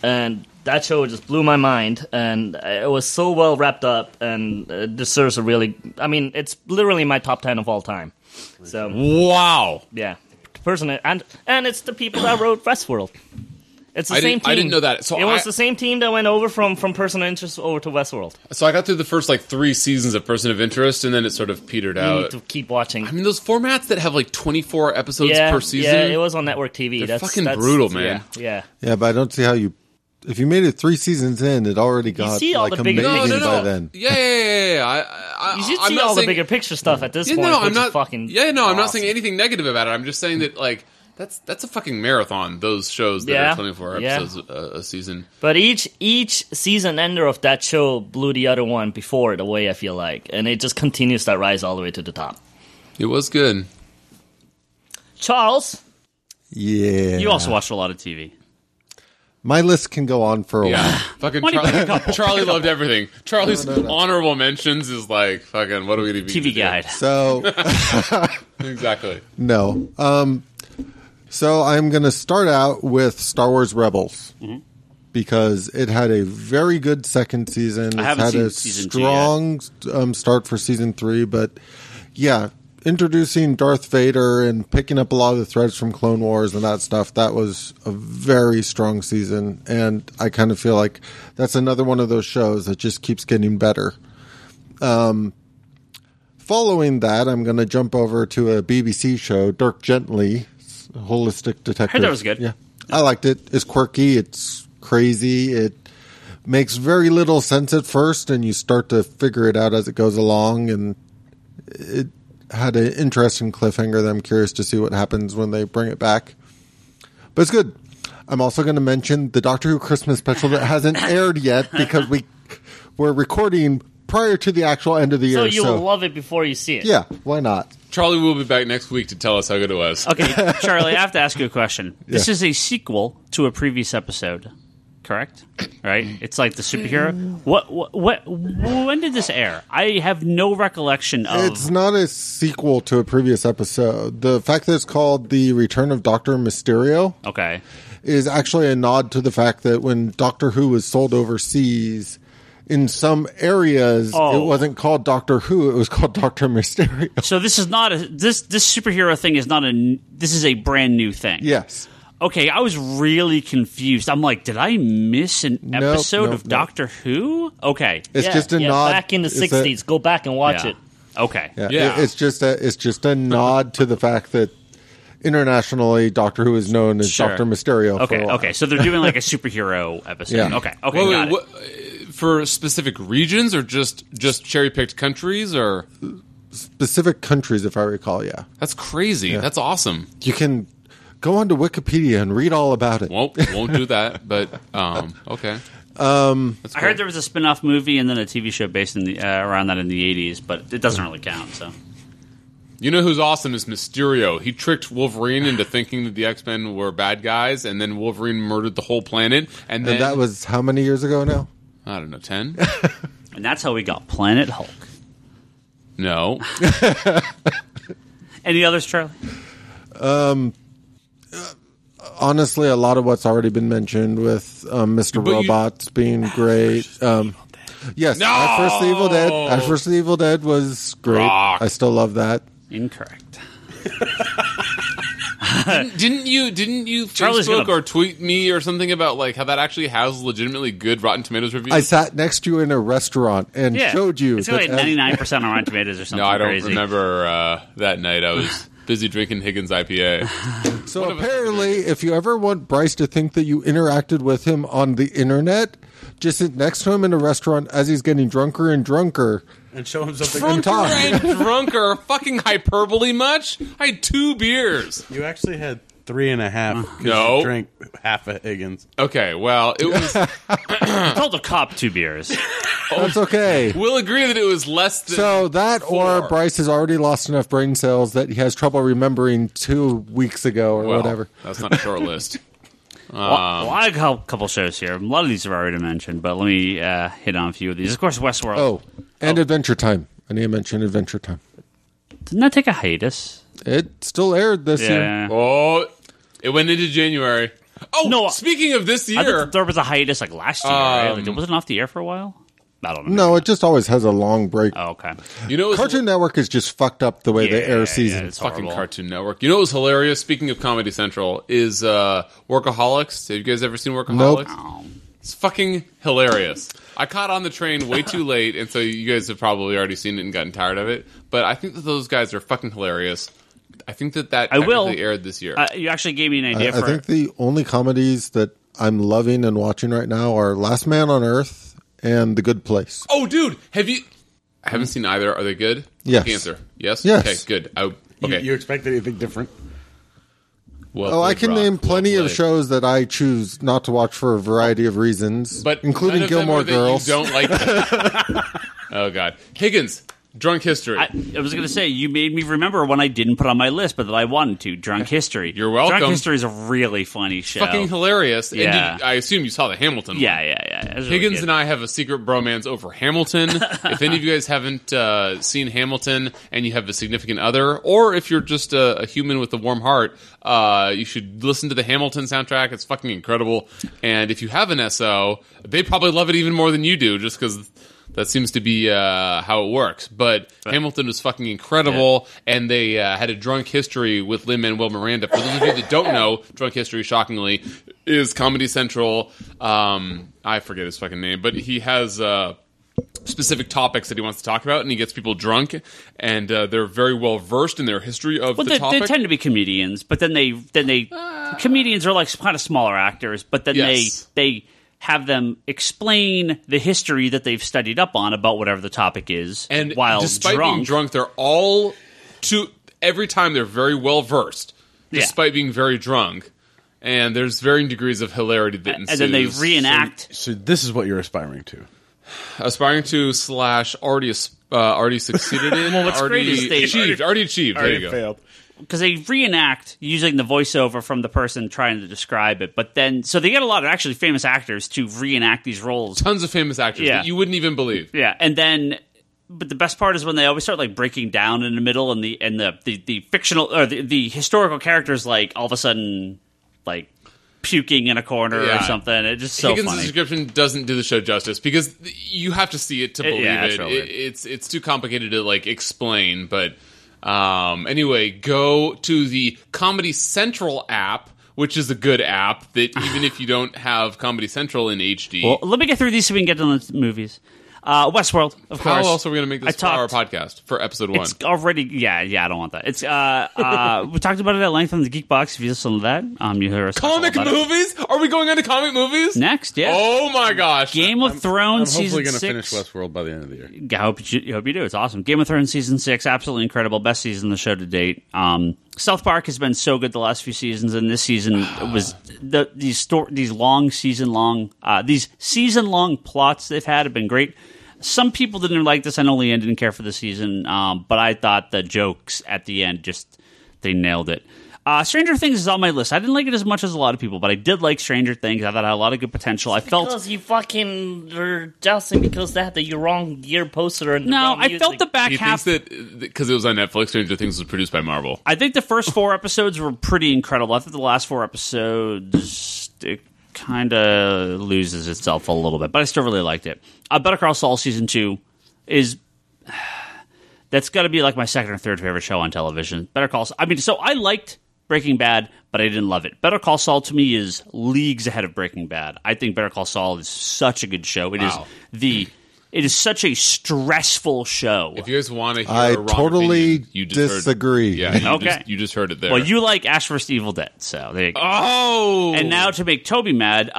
And that show just blew my mind. And it was so well wrapped up. And it deserves a really... I mean, it's literally my top 10 of all time. So wow. Yeah. And it's the people that wrote Westworld. It's the same team. I didn't know that. So it was the same team that went over from Person of Interest over to Westworld. So I got through the first 3 seasons of Person of Interest, and then it sort of petered out. You need to keep watching. I mean, those formats that have 24 episodes per season. Yeah, it was on network TV. That's fucking brutal, man. Yeah. Yeah, but I don't see how you... If you made it 3 seasons in, it already got amazing by then. Yeah. You should see all the bigger picture stuff at this point. No, I'm not fucking. Yeah, no, awesome. I'm not saying anything negative about it. I'm just saying that that's a fucking marathon. Those shows that are 24 episodes a season. But each season ender of that show blew the other one before it away. I feel like, and it just continues that rise all the way to the top. It was good. Charles. Yeah. You also watched a lot of TV. My list can go on for a while. Fucking Charlie loved everything. Charlie's honorable mentions is fucking, what are we going to be? TV Guide. So. Exactly. No. So I'm going to start out with Star Wars Rebels. Mm-hmm. Because it had a very good second season. I haven't seen season 2 yet. Strong start for season 3. But yeah, introducing Darth Vader and picking up a lot of the threads from Clone Wars and that stuff, that was a very strong season. And I kind of feel like that's another one of those shows that just keeps getting better. Following that, I'm going to jump over to a BBC show, Dirk Gently, Holistic Detective. I heard that was good. Yeah, I liked it. It's quirky. It's crazy. It makes very little sense at first, and you start to figure it out as it goes along. And it had an interesting cliffhanger that I'm curious to see what happens when they bring it back. But it's good. I'm also going to mention the Doctor Who Christmas special that hasn't aired yet because we're recording prior to the actual end of the year. So you will love it before you see it. Yeah, why not? Charlie will be back next week to tell us how good it was. Okay, Charlie, I have to ask you a question. This is a sequel to a previous episode, correct? Right? It's like the superhero. When did this air? I have no recollection of... It's not a sequel to a previous episode. The fact that it's called The Return of Dr. Mysterio is actually a nod to the fact that when Doctor Who was sold overseas... In some areas, it wasn't called Doctor Who; it was called Dr. Mysterio. So this is not this superhero thing is not this is a brand new thing. Yes. Okay, I was really confused. I'm like, did I miss an episode of Doctor Who? Okay, it's just a nod. Back in the '60s, go back and watch it. Okay, it's just a nod to the fact that internationally, Doctor Who is known as Sure. Doctor Mysterio. Okay. So they're doing like a superhero episode. Yeah. Okay. Wait, Got it. for specific regions or just cherry picked countries or Specific countries, if I recall. Yeah, that's crazy. That's awesome. you can go onto Wikipedia and read all about it. Won't do that. But okay. That's I heard cool. there was a spin-off movie and then a TV show based in the around that in the 80s, but it doesn't really count. So You know who's awesome is Mysterio. He tricked Wolverine into thinking that the X-Men were bad guys, and then Wolverine murdered the whole planet. And then And that was how many years ago now? I don't know, 10? and that's how we got Planet Hulk. No. Any others, Charlie? Honestly, a lot of what's already been mentioned with Mr. But you- Robots being great. Yes, No! Ash vs. the Evil Dead. Ash vs. the Evil Dead was great. Rock. I still love that. Incorrect. Didn't you Charlie's Facebook gonna- or tweet me or something about like how that actually has legitimately good Rotten Tomatoes reviews? I sat next to you in a restaurant and Yeah. showed you. It's like 99% on Rotten Tomatoes or something No, I don't crazy. remember that night. I was busy drinking Higgins IPA. So apparently, if you ever want Bryce to think that you interacted with him on the internet, just sit next to him in a restaurant as he's getting drunker and drunker. And show him something. And talk. And drunker, fucking hyperbole much? I had 2 beers. You actually had 3.5. 'cause No. you drank half a Higgins. Okay, well, it was. I told the cop 2 beers. That's okay. We'll agree that it was less than. So that or 4. Bryce has already lost enough brain cells that he has trouble remembering 2 weeks ago or Well, whatever. That's not a short list. Well, I have a couple shows here. A lot of these have already been mentioned, but let me hit on a few of these. Of course, Westworld. Oh, and Adventure Time. I need to mention Adventure Time. Didn't that take a hiatus? It still aired this year. Yeah. Oh, it went into January. Oh, No, speaking of this I year. thought there was a hiatus like last year, right? Like, it wasn't off the air for a while? I don't know. No, it just always has a long break. Oh, okay. You know, it was Cartoon Network is just fucked up the way they air seasons. it's fucking horrible. Cartoon Network. You know what was hilarious? Speaking of Comedy Central, is Workaholics. Have you guys ever seen Workaholics? Oh. It's fucking hilarious. I caught on the train way too late, and so you guys have probably already seen it and gotten tired of it. But I think that those guys are fucking hilarious. I think that I will. technically aired this year. You actually gave me an idea I for think the only comedies that I'm loving and watching right now are Last Man on Earth and The Good Place. Oh, dude, have you? I haven't seen either. Are they good? Yes. Quick answer. Yes. Yes. Okay. Good. Okay. You expect anything different? Well Oh, I played, can Rob. name plenty Well of played. shows that I choose not to watch for a variety of reasons, but including none of them Gilmore are that Girls. You don't like them. Oh God, Higgins, Drunk History. I was going to say, you made me remember one I didn't put on my list, but that I wanted to. Drunk History. You're welcome. Drunk History is a really funny show. Fucking hilarious. And Yeah. I assume you saw the Hamilton one. Yeah. It was really Higgins good. and I have a secret bromance over Hamilton. If any of you guys haven't seen Hamilton and you have a significant other, or if you're just a human with a warm heart, you should listen to the Hamilton soundtrack. It's fucking incredible. And if you have an SO, they probably love it even more than you do, just because that seems to be how it works. But Hamilton was fucking incredible, and they had a Drunk History with Lin-Manuel Miranda. For those of you that don't know, Drunk History, shockingly, is Comedy Central. I forget his fucking name, but he has specific topics that he wants to talk about, and he gets people drunk, and they're very well versed in their history of the they topic. tend to be comedians, but then they comedians are like kind of smaller actors, but then Yes. they have them explain the history that they've studied up on about whatever the topic is. And while despite drunk, being drunk, they're all every time they're very well versed, despite being very drunk. And there's varying degrees of hilarity that ensues. and then they reenact. So this is what you're aspiring to. Aspiring to / already succeeded in. Well, what's great is they- already achieved. There you go. Failed. Because they reenact using the voiceover from the person trying to describe it, but then so they get a lot of actually famous actors to reenact these roles. Tons of famous actors Yeah. that you wouldn't even believe. Yeah, and then, but the best part is when they always start like breaking down in the middle, and the fictional or the historical characters like all of a sudden like puking in a corner or Yeah. something. It's just so Higgins' funny. description doesn't do the show justice because you have to see it to believe yeah, it's it. real weird. It's too complicated to like explain. But anyway, go to the Comedy Central app, which is a good app that even if you don't have Comedy Central in HD, Well, let me get through these so we can get to the movies. Westworld, of course. How else are we going to make this for our podcast for episode 1? It's already, yeah, I don't want that. It's we talked about it at length on the Geek Box. If you listen to that, you hear us comic movies. Are we going into comic movies next? Yeah. Oh my gosh! Game of Thrones I'm hopefully season 6. going to finish Westworld by the end of the year. I hope you do. It's awesome. Game of Thrones season 6, absolutely incredible. Best season of the show to date. South Park has been so good the last few seasons, and this season was these season long plots they've had have been great. Some people didn't like this. I know Leanne didn't care for the season, but I thought the jokes at the end they nailed it. Stranger Things is on my list. I didn't like it as much as a lot of people, but I did like Stranger Things. I thought it had a lot of good potential. Because you fucking are jousting because they had the wrong year poster and I felt the back half. He thinks that because it was on Netflix, Stranger Things was produced by Marvel. I think the first 4 episodes were pretty incredible. I think the last 4 episodes it kind of loses itself a little bit, but I still really liked it. Better Call Saul season 2 is that's got to be like my second or third favorite show on television. Better Call Saul. I mean, so I liked Breaking Bad, but I didn't love it. Better Call Saul to me is leagues ahead of Breaking Bad. I think Better Call Saul is such a good show. It is such a stressful show. If you guys want to hear I a wrong totally opinion, you just disagree. You just heard it there. Well, you like Ash vs. Evil Dead, so there you go. Oh! And now to make Toby mad,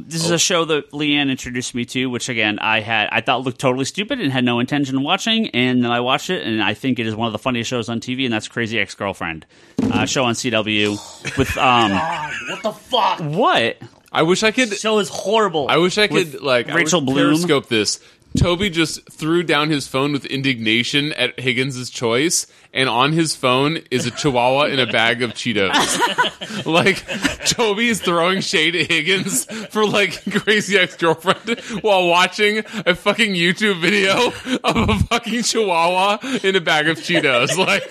this is a show that Leanne introduced me to, which again I thought looked totally stupid and had no intention of watching, and then I watched it, and I think it is one of the funniest shows on TV, and that's Crazy Ex-Girlfriend, show on CW with God, what the fuck? What? I wish I could. The show is horrible. I wish I could Rachel Bloom. Periscope this. Toby just threw down his phone with indignation at Higgins' choice, and on his phone is a chihuahua in a bag of Cheetos. Like, Toby is throwing shade at Higgins for, like, Crazy Ex-Girlfriend while watching a fucking YouTube video of a fucking chihuahua in a bag of Cheetos. Like,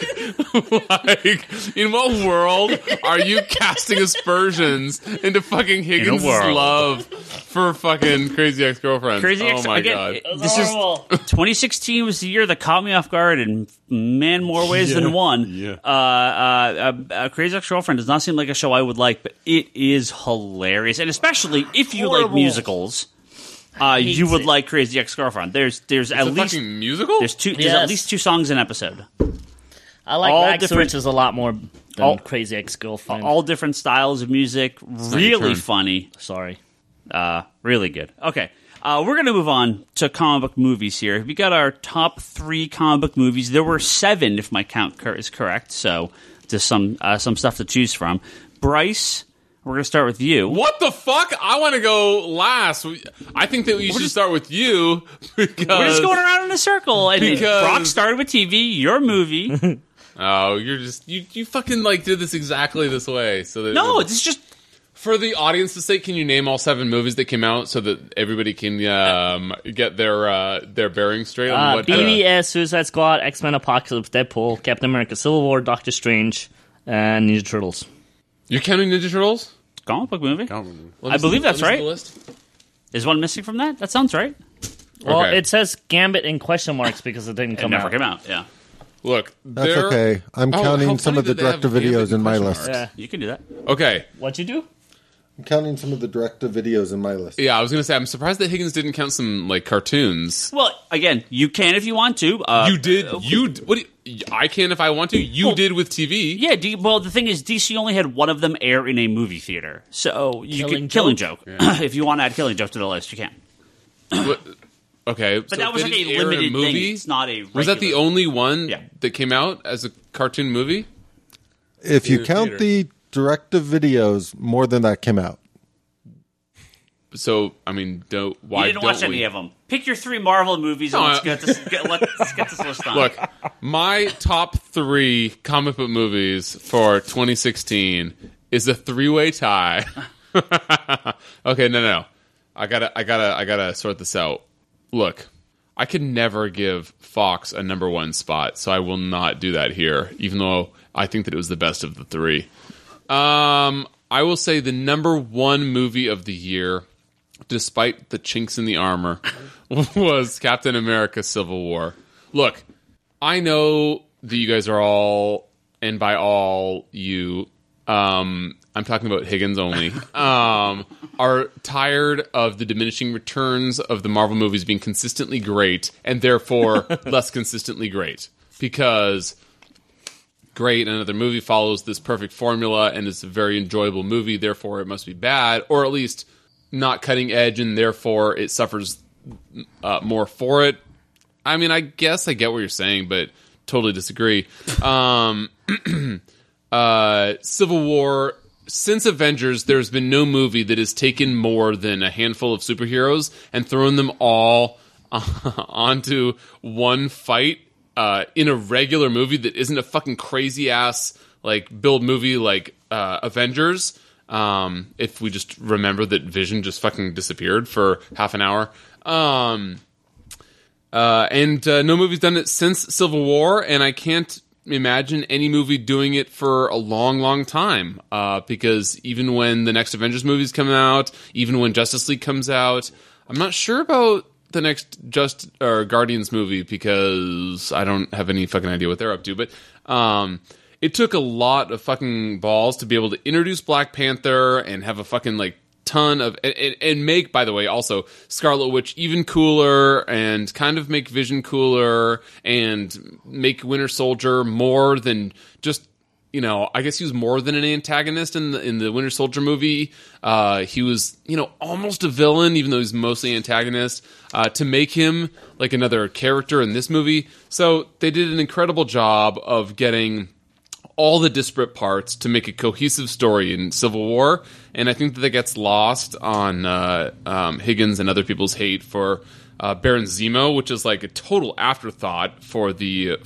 in what world are you casting aspersions into fucking Higgins' love for fucking Crazy Ex-Girlfriend? Oh my God. This is 2016 was the year that caught me off guard in more ways than one. Crazy Ex-Girlfriend does not seem like a show I would like, but it is hilarious, and especially if you like musicals, you would like Crazy Ex-Girlfriend. There's at least fucking musical. There's at least 2 songs an episode. I like Wax Riches a lot more than Crazy Ex-Girlfriend. All different styles of music, really funny. Sorry. Really good. Okay. We're going to move on to comic book movies here. We got our top 3 comic book movies. There were 7, if my count is correct. So, just some stuff to choose from. Bryce, we're going to start with you. What the fuck? I want to go last. I think that we should start with you because we're just going around in a circle. And Brock started with TV, your movie. Oh, you're just you fucking like did this exactly this way. So that no, it's just. For the audience's sake, can you name all 7 movies that came out so that everybody can get their bearings straight on what? BVS, Suicide Squad, X-Men Apocalypse, Deadpool, Captain America, Civil War, Doctor Strange, and Ninja Turtles. You're counting Ninja Turtles? Comic book movie. I believe that's right. Is one missing from that? That sounds right. Well, it says Gambit in question marks because it didn't come out. It never came out, yeah. Look, that's okay. I'm counting some of the direct-to-videos in my list. Yeah, you can do that. Okay. What'd you do? I'm counting some of the direct-to-videos in my list. Yeah, I was going to say, I'm surprised that Higgins didn't count some, like, cartoons. Well, again, you can if you want to. You did. I can if I want to. You did with TV. Yeah, well, the thing is, DC only had one of them air in a movie theater. So, you could Killing Joke. Yeah. If you want to add Killing Joke to the list, you can. Okay. But that was like a limited thing. It's not a regular. Was that the only one that came out as a cartoon movie? If you count the direct-to-videos, more than that came out. So, I mean, you didn't watch any of them. Pick your 3 Marvel movies and let's get this list on. Look, my top 3 comic book movies for 2016 is a 3-way tie. Okay, no. I gotta sort this out. Look, I could never give Fox a number 1 spot, so I will not do that here, even though I think that it was the best of the 3. I will say the number 1 movie of the year, despite the chinks in the armor, was Captain America: Civil War. Look, I know that you guys are all, and by all you, I'm talking about Higgins only, are tired of the diminishing returns of the Marvel movies being consistently great and therefore less consistently great. Because great, another movie follows this perfect formula and it's a very enjoyable movie, therefore it must be bad, or at least not cutting edge and therefore it suffers more for it. I mean, I guess I get what you're saying, but totally disagree. Civil War... Since Avengers, there's been no movie that has taken more than a handful of superheroes and thrown them all onto one fight in a regular movie that isn't a fucking crazy-ass like build movie like Avengers. If we just remember that Vision just fucking disappeared for half an hour. And no movie's done it since Civil War, and I can't imagine any movie doing it for a long time, because even when the next Avengers movies come out, even when Justice League comes out, I'm not sure about the next Guardians movie because I don't have any fucking idea what they're up to, but it took a lot of fucking balls to be able to introduce Black Panther and have a fucking like ton of and make, by the way, also Scarlet Witch even cooler and kind of make Vision cooler and make Winter Soldier more than just, you know, I guess he was more than an antagonist in the Winter Soldier movie. He was, you know, almost a villain, even though he's mostly antagonist, to make him like another character in this movie. So they did an incredible job of getting all the disparate parts to make a cohesive story in Civil War, and I think that gets lost on Higgins and other people's hate for Baron Zemo, which is like a total afterthought for the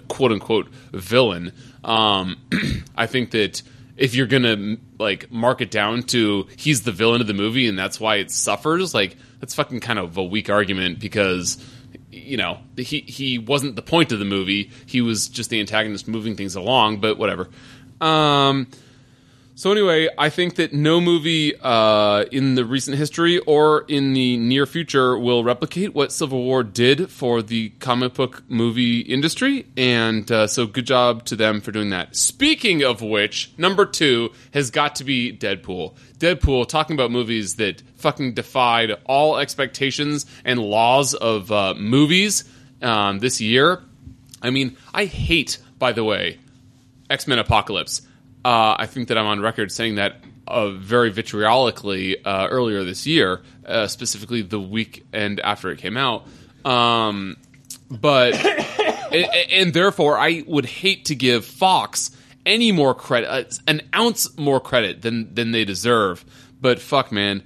quote unquote villain. I think that if you're gonna like mark it down to he's the villain of the movie and that's why it suffers, like that's fucking kind of a weak argument because, you know, he wasn't the point of the movie. He was just the antagonist moving things along, but whatever. So anyway, I think that no movie in the recent history or in the near future will replicate what Civil War did for the comic book movie industry, and so good job to them for doing that. Speaking of which, number 2 has got to be Deadpool. Deadpool, talking about movies that fucking defied all expectations and laws of movies this year. I mean, I hate, by the way, X-Men Apocalypse. I think that I'm on record saying that very vitriolically earlier this year, specifically the weekend after it came out. But and therefore, I would hate to give Fox any more credit, an ounce more credit than they deserve. But fuck, man,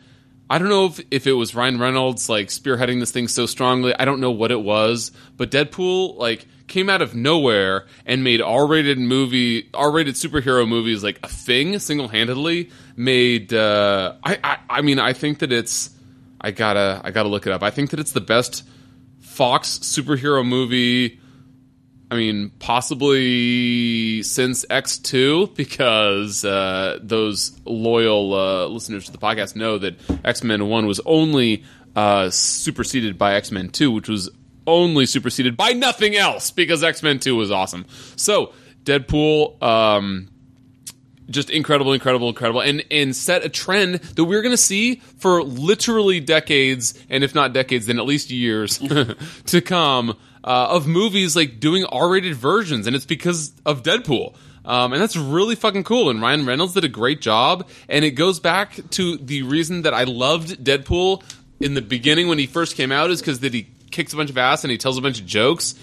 I don't know if it was Ryan Reynolds like spearheading this thing so strongly. I don't know what it was, but Deadpool like came out of nowhere and made R-rated superhero movies like a thing single-handedly. Made I mean, I think that it's I gotta look it up. I think that it's the best Fox superhero movie, I mean, possibly since X2, because those loyal listeners to the podcast know that X-Men 1 was only superseded by X-Men 2, which was only superseded by nothing else, because X-Men 2 was awesome. So, Deadpool, just incredible, and set a trend that we're going to see for literally decades, and if not decades, then at least years to come, of movies like doing R-rated versions, and it's because of Deadpool. And that's really fucking cool, and Ryan Reynolds did a great job, and it goes back to the reason that I loved Deadpool in the beginning when he first came out, is because that he kicks a bunch of ass and he tells a bunch of jokes.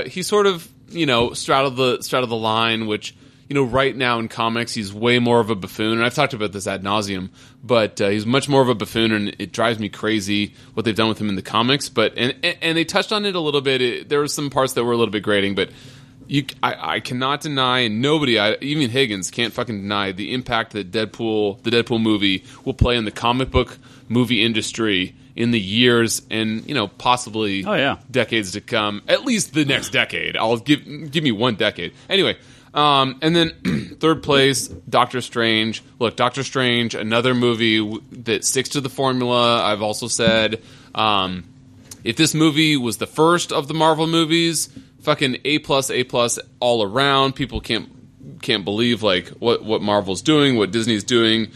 He sort of, you know, straddled the line, which, you know, right now in comics he's way more of a buffoon, and I've talked about this ad nauseum, but he's much more of a buffoon, and it drives me crazy what they've done with him in the comics. But and they touched on it a little bit. There were some parts that were a little bit grating, but I cannot deny, and nobody, even Higgins, can't fucking deny the impact that the Deadpool movie will play in the comic book movie industry in the years and, you know, possibly decades to come. At least the next decade. I'll give me 1 decade. Anyway, and then third place, Doctor Strange. Look, Doctor Strange, another movie that sticks to the formula. I've also said, if this movie was the first of the Marvel movies, fucking A+, all around. People can't can't believe like what Marvel's doing, what Disney's doing.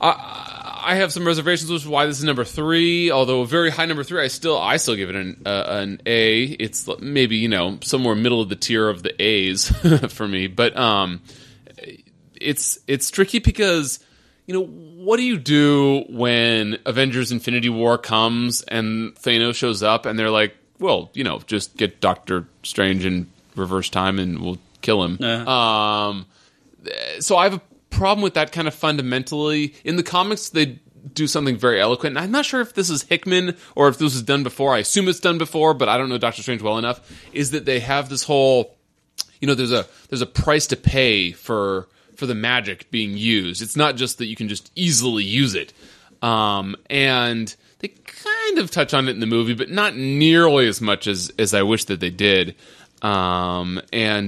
I have some reservations with why this is number 3. Although a very high number 3, I still give it an A. It's maybe somewhere middle of the tier of the A's for me. But it's tricky because what do you do when Avengers: Infinity War comes and Thanos shows up and they're like, well, just get Doctor Strange in reverse time and we'll kill him. So I have a problem with that kind of fundamentally. In the comics, they do something very eloquent, and I'm not sure if this is Hickman or if this was done before. I assume it's done before, but I don't know Doctor Strange well enough. Is that they have this whole, there's a price to pay for the magic being used. It's not just that you can just easily use it, and they kind of touch on it in the movie, but not nearly as much as I wish that they did. And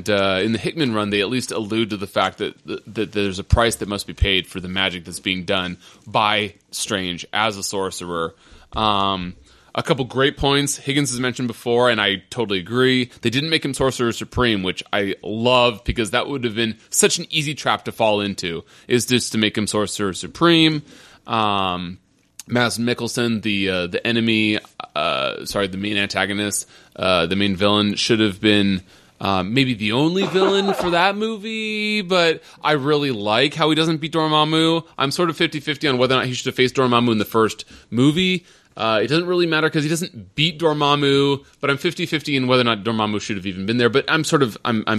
in the Hickman run, they at least allude to the fact that there's a price that must be paid for the magic that's being done by Strange as a sorcerer. A couple great points. Higgins has mentioned before, and I totally agree. They didn't make him Sorcerer Supreme, which I love because that would have been such an easy trap to fall into, is just to make him Sorcerer Supreme. Mads Mikkelsen, the enemy, the main antagonist, the main villain, should have been maybe the only villain for that movie, but I really like how he doesn't beat Dormammu. I'm sort of 50-50 on whether or not he should have faced Dormammu in the first movie. It doesn't really matter because he doesn't beat Dormammu, but I'm 50-50 in whether or not Dormammu should have even been there. But I'm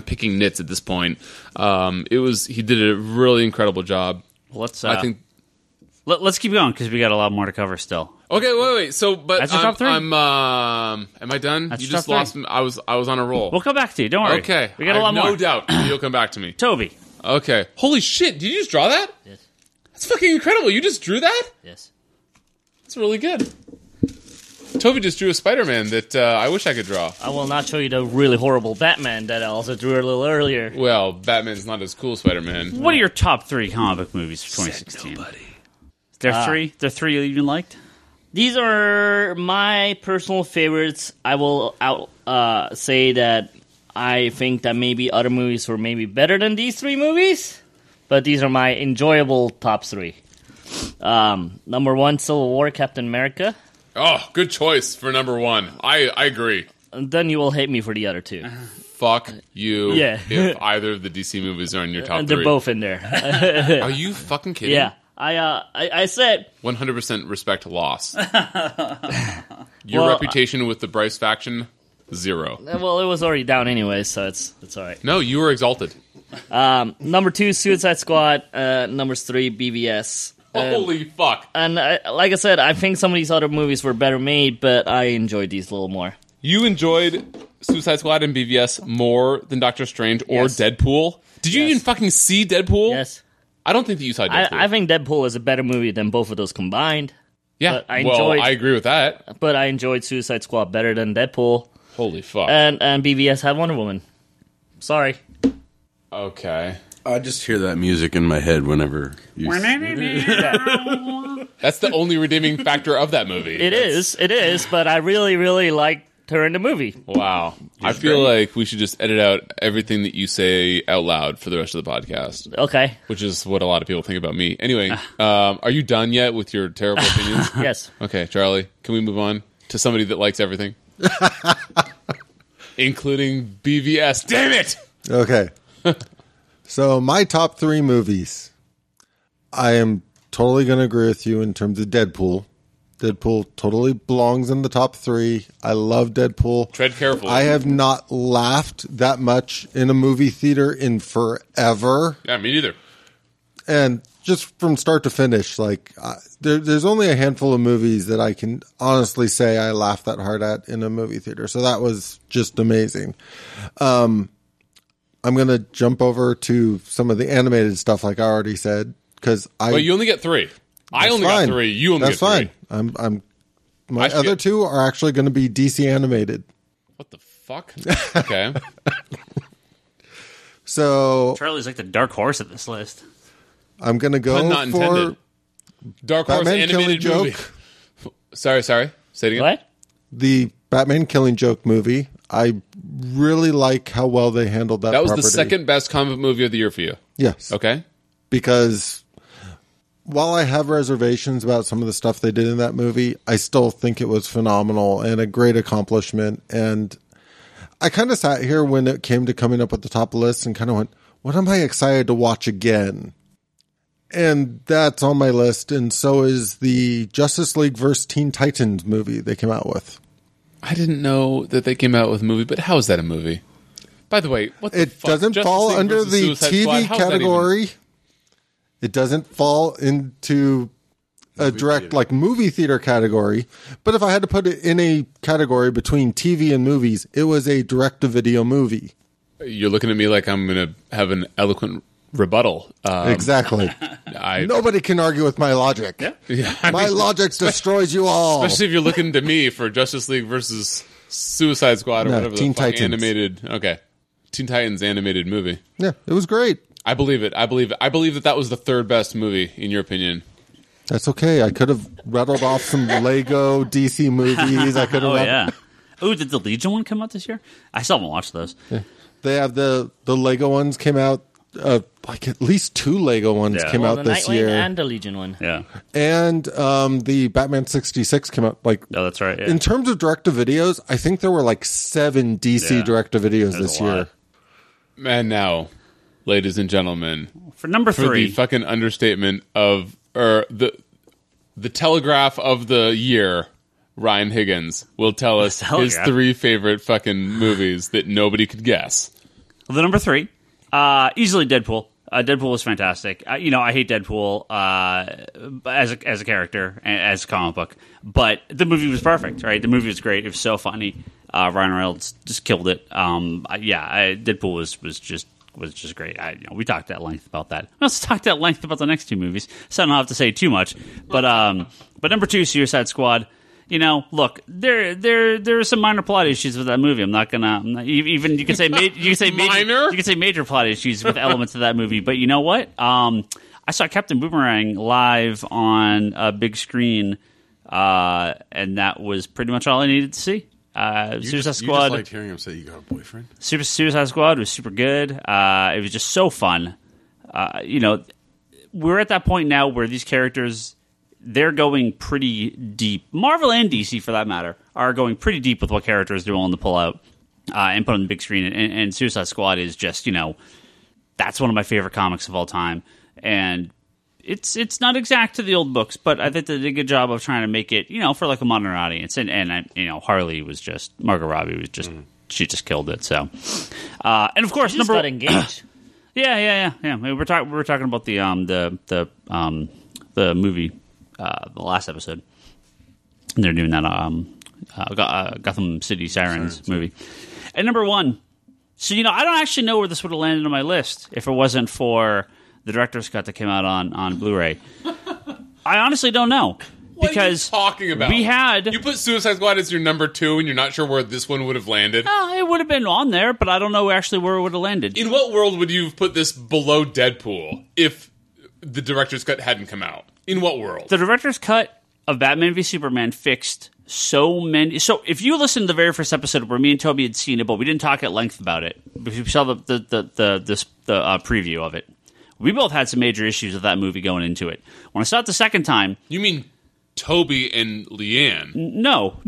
picking nits at this point. He did a really incredible job. Let's keep going because we got a lot more to cover still. Okay, wait. So, but that's your top 3. am I done? That's you just lost me. I was on a roll. We'll come back to you. Don't worry. Okay, we got a lot more. No doubt you'll come back to me. Toby. Okay. Holy shit! Did you just draw that? Yes. That's fucking incredible. You just drew that? Yes. That's really good. Toby just drew a Spider-Man that I wish I could draw. I will not show you the really horrible Batman that I also drew a little earlier. Well, Batman's not as cool as Spider-Man. What are your top 3 comic book movies for 2016? Nobody. There are 3? There are 3 you even liked? These are my personal favorites. I will say that I think that maybe other movies were maybe better than these 3 movies, but these are my enjoyable top 3. Number 1, Civil War, Captain America. Oh, good choice for number 1. I agree. And then you will hate me for the other 2. Fuck you. Yeah. If either of the DC movies are in your top 3. They're both in there. Are you fucking kidding? Yeah. I said 100% respect loss. Your reputation with the Bryce faction, 0. Well, it was already down anyway, so it's all right. No, you were exalted. Number 2, Suicide Squad. Number 3, BVS. Holy fuck! And like I said, I think some of these other movies were better made, but I enjoyed these a little more. You enjoyed Suicide Squad and BVS more than Doctor Strange or Deadpool? Did you even fucking see Deadpool? Yes. I don't think that you saw Deadpool. I think Deadpool is a better movie than both of those combined. Yeah, but I agree with that. But I enjoyed Suicide Squad better than Deadpool. Holy fuck. And BVS had Wonder Woman. Sorry. Okay. I just hear that music in my head whenever you... That's the only redeeming factor of that movie. It is, but I really, really liked her in the movie. Wow. I feel like we should just edit out everything that you say out loud for the rest of the podcast. Okay. Which is what a lot of people think about me. Anyway, are you done yet with your terrible opinions? Yes. Okay, Charlie, can we move on to somebody that likes everything? Including BVS. Damn it! Okay. So my top 3 movies, I am totally going to agree with you in terms of Deadpool. Deadpool totally belongs in the top 3. I love Deadpool. Tread carefully. I have not laughed that much in a movie theater in forever. Yeah, me neither. And just from start to finish, like there's only a handful of movies that I can honestly say I laughed that hard at in a movie theater. So that was just amazing. I'm going to jump over to some of the animated stuff, like I already said, because But you only get 3. I only got 3. You only get 3. That's fine. My other 2 are actually going to be DC animated. What the fuck? Okay. So Charlie's like the dark horse of this list. I'm going to go Pun not for intended. Dark Horse Batman animated Killing movie. Joke. Sorry. Say it again. What? The Batman Killing Joke movie. I really like how well they handled that. That was property. the second best comic book movie of the year for you. Yes. Okay. Because while I have reservations about some of the stuff they did in that movie, I still think it was phenomenal and a great accomplishment. And I kind of sat here when it came to coming up at the top list and kind of went, what am I excited to watch again? And that's on my list. And so is the Justice League vs. Teen Titans movie they came out with. I didn't know that they came out with a movie, but how is that a movie? By the way, what the It fuck? doesn't Justice fall League under versus the Suicide Squad? TV How is that category. It doesn't fall into a direct like movie theater category. But if I had to put it in a category between TV and movies, it was a direct-to-video movie. You're looking at me like I'm going to have an eloquent rebuttal. Exactly. Nobody can argue with my logic. Yeah, My logic destroys you all. especially if you're looking to me for Justice League versus Suicide Squad or No, whatever Teen the fuck Titans. animated. Okay, Teen Titans animated movie. Yeah, it was great. I believe it. I believe that was the third best movie in your opinion. That's okay. I could have rattled off some Lego DC movies. I could have. Oh, yeah. Oh, did the Legion one come out this year? I still haven't watched those. Yeah. They have the Lego ones came out. Like at least 2 Lego ones came out the this Nightwing year, and the Legion one. Yeah. and the Batman 66 came out. Like Oh, that's right. Yeah. in terms of direct to videos, I think there were like 7 DC Yeah. direct to videos There's this a lot. year. And now, ladies and gentlemen, For number for 3. the fucking understatement of or the telegraph of the year, Ryan Higgins will tell us his Telegraph? 3 favorite fucking movies that nobody could guess. Well, the number 3, easily Deadpool. Deadpool was fantastic. I hate Deadpool as a character, as a comic book, but the movie was perfect. Right, the movie was great. It was so funny. Ryan Reynolds just killed it. Deadpool was just great. We talked at length about that. We also talked at length about the next 2 movies, so I don't have to say too much. But number 2, Suicide Squad. Look, there are some minor plot issues with that movie. I'm not gonna even you can say Minor? You can say major plot issues with elements of that movie. But you know what? I saw Captain Boomerang live on a big screen, and that was pretty much all I needed to see. Suicide You just Squad. liked hearing him say you got a boyfriend. Suicide Squad was super good. It was just so fun. We're at that point now where these characters, they're going pretty deep. Marvel and DC, for that matter, are going pretty deep with what characters they're willing to pull out and put on the big screen. And Suicide Squad is just, that's one of my favorite comics of all time. And it's not exact to the old books, but I think they did a good job of trying to make it, for like a modern audience. And Harley was just, Margot Robbie was just, she just killed it. So, and of course, She just got engaged. Yeah. We were talking about the movie, the last episode. And they're doing that Gotham City Sirens movie. And number 1, so I don't actually know where this would have landed on my list if it wasn't for the director's cut that came out on Blu-ray. I honestly don't know. Because what are you talking about? You put Suicide Squad as your number 2, and you're not sure where this one would have landed. It would have been on there, but I don't know actually where it would have landed. In what world would you have put this below Deadpool if the director's cut hadn't come out? In what world? The director's cut of Batman v Superman fixed so many. So if you listen to the very first episode where me and Toby had seen it, but we didn't talk at length about it, we saw the preview of it. We both had some major issues with that movie going into it. When I saw it the second time, You mean Toby and Leanne? no.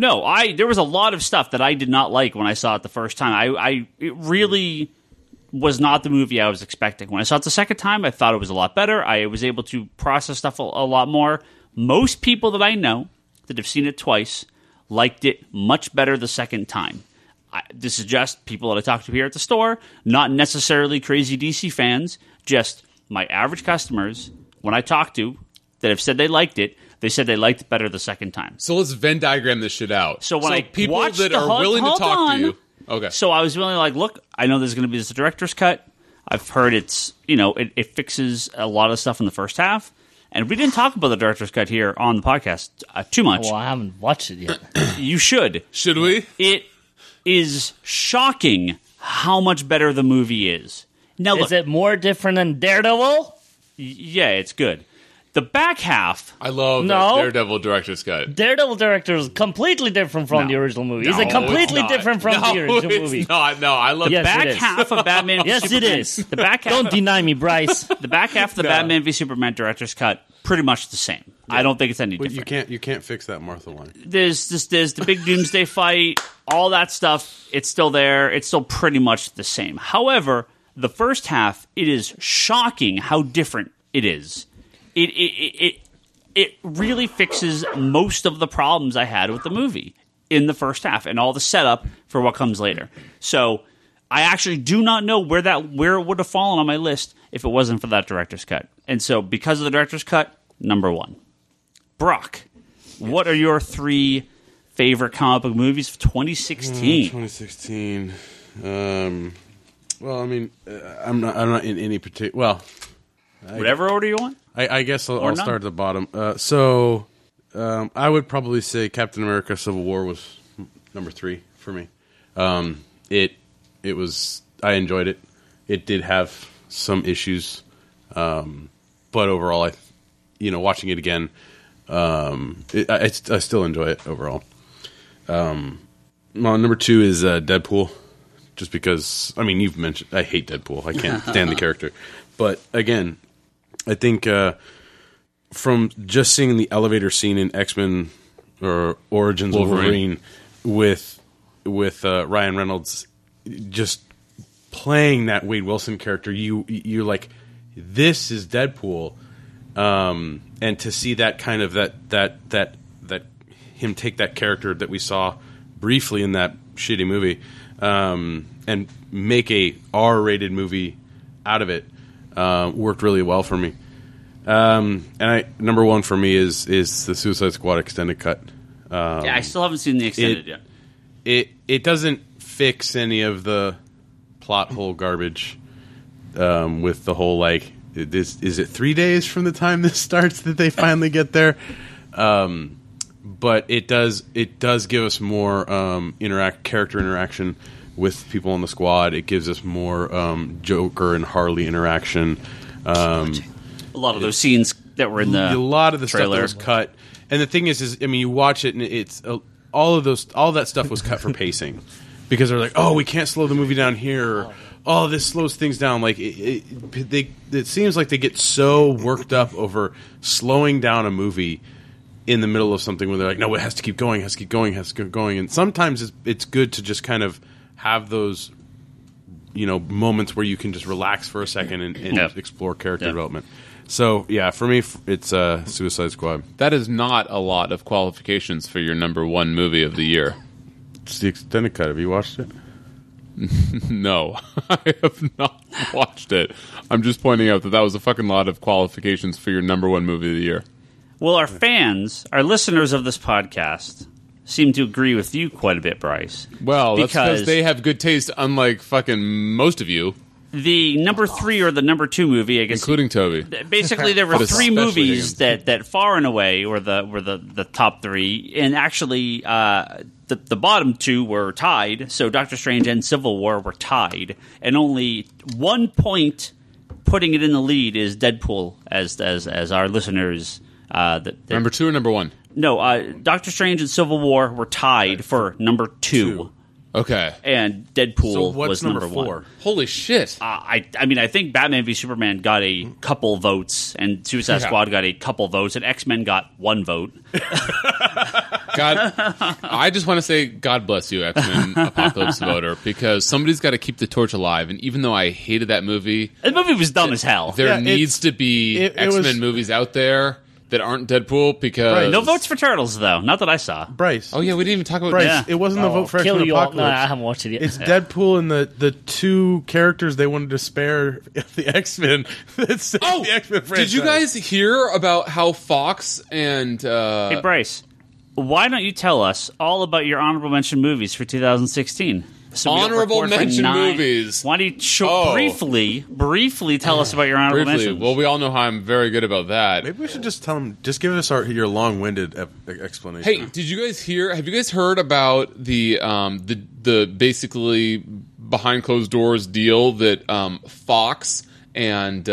There was a lot of stuff that I did not like when I saw it the first time. It really was not the movie I was expecting. When I saw it the second time, I thought it was a lot better. I was able to process stuff a lot more. Most people that I know that have seen it twice liked it much better the second time. This is just people that I talked to here at the store, not necessarily crazy DC fans, just my average customers, when I talk to, that have said they liked it, they said they liked it better the second time. So let's Venn diagram this shit out. So when I people watched that the are willing to hold talk on. to you. Okay. So I was really like, look, I know there's going to be this director's cut. I've heard it's, it fixes a lot of stuff in the first half. And we didn't talk about the director's cut here on the podcast too much. Well, I haven't watched it yet. You should. Should we? It is shocking how much better the movie is. Now, look, Is it more different than Daredevil? yeah, it's good. The back half. I love No. that Daredevil director's cut. Daredevil director is completely different from the original movie. He's completely different from the original movie. It's not. No, I love Yes, Back it is. half of Batman v Yes, it Superman. is. The back half, Don't deny me, Bryce. the back half of the Batman v Superman director's cut, pretty much the same. I don't think it's any But different. you can't fix that Martha line. There's the big Doomsday fight, all that stuff. It's still there. It's still pretty much the same. However, the first half, it is shocking how different it is. It really fixes most of the problems I had with the movie in the first half and all the setup for what comes later. So I actually do not know where it would have fallen on my list if it wasn't for that director's cut. And so because of the director's cut, number 1. Brock, what are your 3 favorite comic book movies of 2016? 2016. Well, I mean, I'm not in any particular. Well, Whatever order you want. I guess I'll none. start at the bottom. I would probably say Captain America: Civil War was number 3 for me. It was. I enjoyed it. It did have some issues, but overall, watching it again, I still enjoy it overall. Well, number 2 is Deadpool, just because. I mean, you've mentioned I hate Deadpool. I can't stand the character, but again, I think from just seeing the elevator scene in X-Men or Origins Wolverine with Ryan Reynolds just playing that Wade Wilson character, you're like, this is Deadpool, and to see that kind of that him take that character that we saw briefly in that shitty movie and make a R-rated movie out of it worked really well for me. And number 1 for me is the Suicide Squad extended cut. I still haven't seen the extended yet. It doesn't fix any of the plot hole garbage with the whole is it 3 days from the time this starts that they finally get there? But it does give us more character interaction with people on the squad. It gives us more Joker and Harley interaction. A lot of those scenes that were in the a lot of the trailer. stuff that was cut. And the thing is I mean, you watch it and it's all that stuff was cut for pacing because they're like, oh, we can't slow the movie down here. Or, oh, this slows things down. Like it seems like they get so worked up over slowing down a movie in the middle of something where they're like, no, it has to keep going, has to keep going, has to keep going. And sometimes it's good to just kind of have those, moments where you can just relax for a second and explore character development. So, yeah, for me, it's Suicide Squad. That is not a lot of qualifications for your number 1 movie of the year. It's the extended cut. Have you watched it? No, I have not watched it. I'm just pointing out that was a fucking lot of qualifications for your number 1 movie of the year. Well, our fans, our listeners of this podcast, seem to agree with you quite a bit, Bryce. Well, that's because they have good taste, unlike fucking most of you. The number 3 or the number 2 movie, I guess, including Toby. Basically, there were 3 movies that far and away were the top 3, and actually, the bottom 2 were tied. So, Doctor Strange and Civil War were tied, and only 1 point putting it in the lead is Deadpool, as our listeners. Number 2 or number 1? No, Doctor Strange and Civil War were tied for number 2. Okay. And Deadpool what's was number 4? 1. Holy shit. I mean, I think Batman v Superman got a couple votes, and Suicide Squad got a couple votes, and X-Men got 1 vote. God, I just want to say God bless you, X-Men Apocalypse voter, because somebody's got to keep the torch alive. And even though I hated that movie, the movie was dumb as hell. There needs to be X-Men movies out there that aren't Deadpool because no votes for Turtles though. Not that I saw. Bryce. Oh yeah, we didn't even talk about Bryce. Yeah. It wasn't the vote for X-Men Apocalypse. No, I haven't watched it yet. It's Deadpool and the 2 characters they wanted to spare the X-Men. The X-Men franchise. Did you guys hear about how Fox and Hey Bryce, why don't you tell us all about your honorable mention movies for 2016? So honorable mention movies. Why don't you briefly tell us about your honorable mentions? Well, we all know how I'm very good about that. Maybe we should just tell them. Just give us your long-winded explanation. Hey, did you guys hear? Have you guys heard about the basically behind closed doors deal that Fox and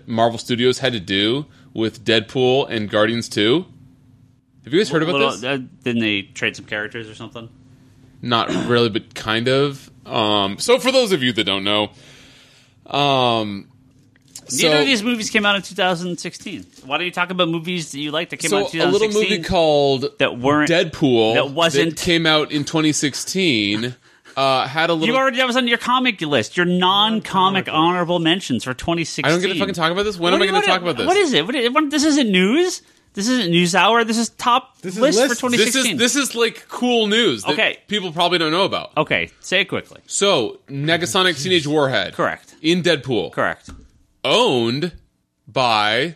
Marvel Studios had to do with Deadpool and Guardians 2. Have you guys heard about this? Didn't they trade some characters or something? Not really, but kind of. So for those of you that don't know, neither of these movies came out in 2016. Why don't you talk about movies that you like that came out in 2016? A little movie called Deadpool that came out in 2016. Had a little. That was on your comic list. Your non-comic honorable mentions for 2016. I don't get to fucking talk about this. When am I going to talk about this? What is it? This isn't news. This isn't News Hour. This is top list for 2016. This is like cool news that people probably don't know about. Okay, say it quickly. So, Negasonic Teenage Warhead. Correct. In Deadpool. Correct. Owned by...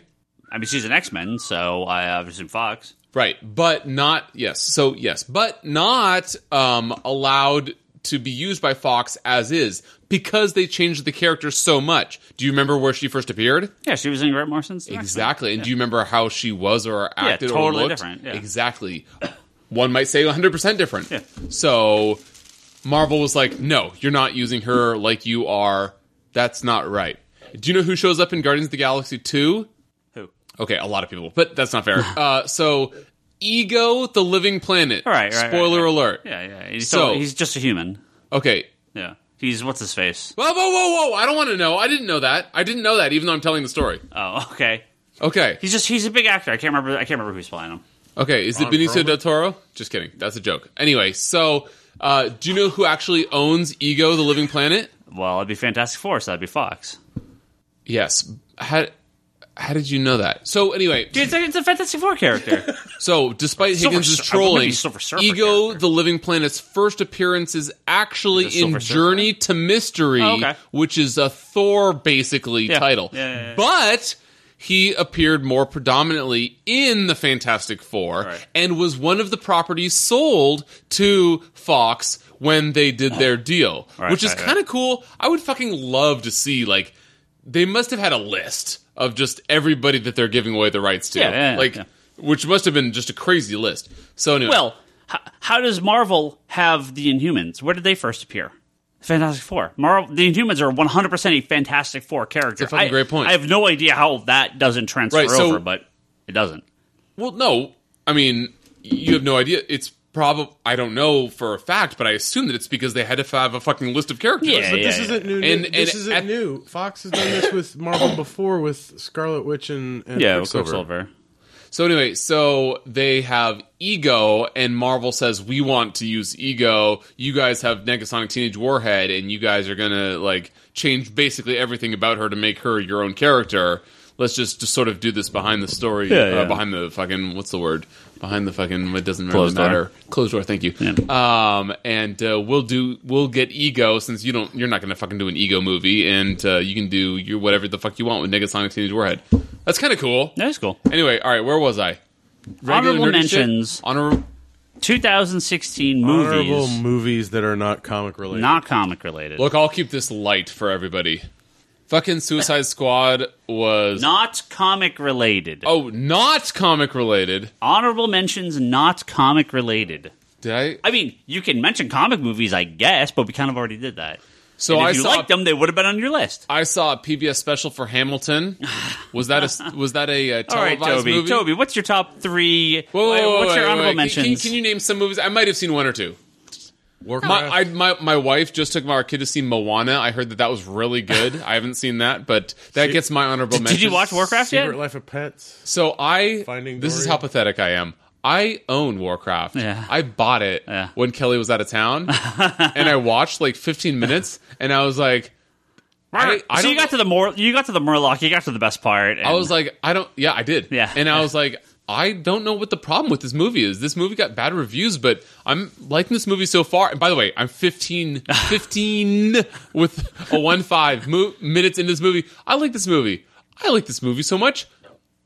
I mean, she's an X-Men, so I assume Fox. Right, but not... but not allowed to be used by Fox as is, because they changed the character so much. Do you remember where she first appeared? Yeah, she was in Grant Morrison's Exactly. And do you remember how she was or acted or totally looked? Different. Yeah. Exactly. One might say 100% different. Yeah. So Marvel was like, no, you're not using her like you are. That's not right. Do you know who shows up in Guardians of the Galaxy 2? Who? Okay, a lot of people, but that's not fair. So Ego, the Living Planet. Right. Spoiler alert. Yeah. He's just a human. Okay. Yeah. He's what's his face? Whoa! I don't want to know. I didn't know that, even though I'm telling the story. Oh, okay. Okay. He's a big actor. I can't remember who's playing him. Okay, is it Benicio del Toro? Just kidding. That's a joke. Anyway, so do you know who actually owns Ego, the Living Planet? Well, it'd be Fantastic Four, so that'd be Fox. Yes. How did you know that? So anyway, dude, it's a Fantastic Four character. So despite Higgins' trolling, Ego, character. the Living Planet's first appearance is actually in Journey to Mystery, which is a Thor basically title. Yeah. But he appeared more predominantly in the Fantastic Four and was one of the properties sold to Fox when they did their deal, which is kind of cool. I would fucking love to see, like, they must have had a list of just everybody that they're giving away the rights to. Which must have been just a crazy list. So anyway. Well, how does Marvel have the Inhumans? Where did they first appear? Fantastic Four. The Inhumans are 100% a Fantastic Four character. That's a great point. I have no idea how that doesn't transfer over, but it doesn't. Well, no. I mean, you have no idea. It's probably, I don't know for a fact, but I assume that it's because they had to have a fucking list of characters. But this isn't new. This isn't new. Fox has done this with Marvel before with Scarlet Witch and Quicksilver. So anyway, so they have Ego, and Marvel says, we want to use Ego. You guys have Negasonic Teenage Warhead, and you guys are going to like change basically everything about her to make her your own character. Let's just sort of do this behind the story, behind the fucking, what's the word? Behind the fucking, it doesn't really matter. Closed door, thank you. Yeah. And we'll get Ego, since you're not going to fucking do an Ego movie, and you can do whatever the fuck you want with Negasonic Teenage Warhead. That's kind of cool. That is cool. Anyway, all right, where was I? Honorable mentions. 2016 movies. Honorable movies that are not comic related. Not comic related. Look, I'll keep this light for everybody. Fucking Suicide Squad was... Not comic related. Oh, not comic related. Honorable mentions, not comic related. Did I? I mean, you can mention comic movies, I guess, but we kind of already did that. So and if you liked them, they would have been on your list. I saw a PBS special for Hamilton. Was that a televised All right, movie? Toby, what's your top three? What's your honorable mentions? Can you name some movies? I might have seen one or two. Warcraft. My wife just took our kid to see Moana. I heard that was really good. I haven't seen that, but that gets my honorable mentions. Did you watch Warcraft yet? Secret Life of Pets. So Finding this is Dory. how pathetic I am. I own Warcraft. Yeah. I bought it when Kelly was out of town, and I watched like 15 minutes, and I was like, so you got to the Murloc, you got to the best part. And I was like, I did. Yeah. And I was like, I don't know what the problem with this movie is. This movie got bad reviews, but I'm liking this movie so far. And by the way, I'm 15 with a 1.5 minutes into this movie. I like this movie. I like this movie so much.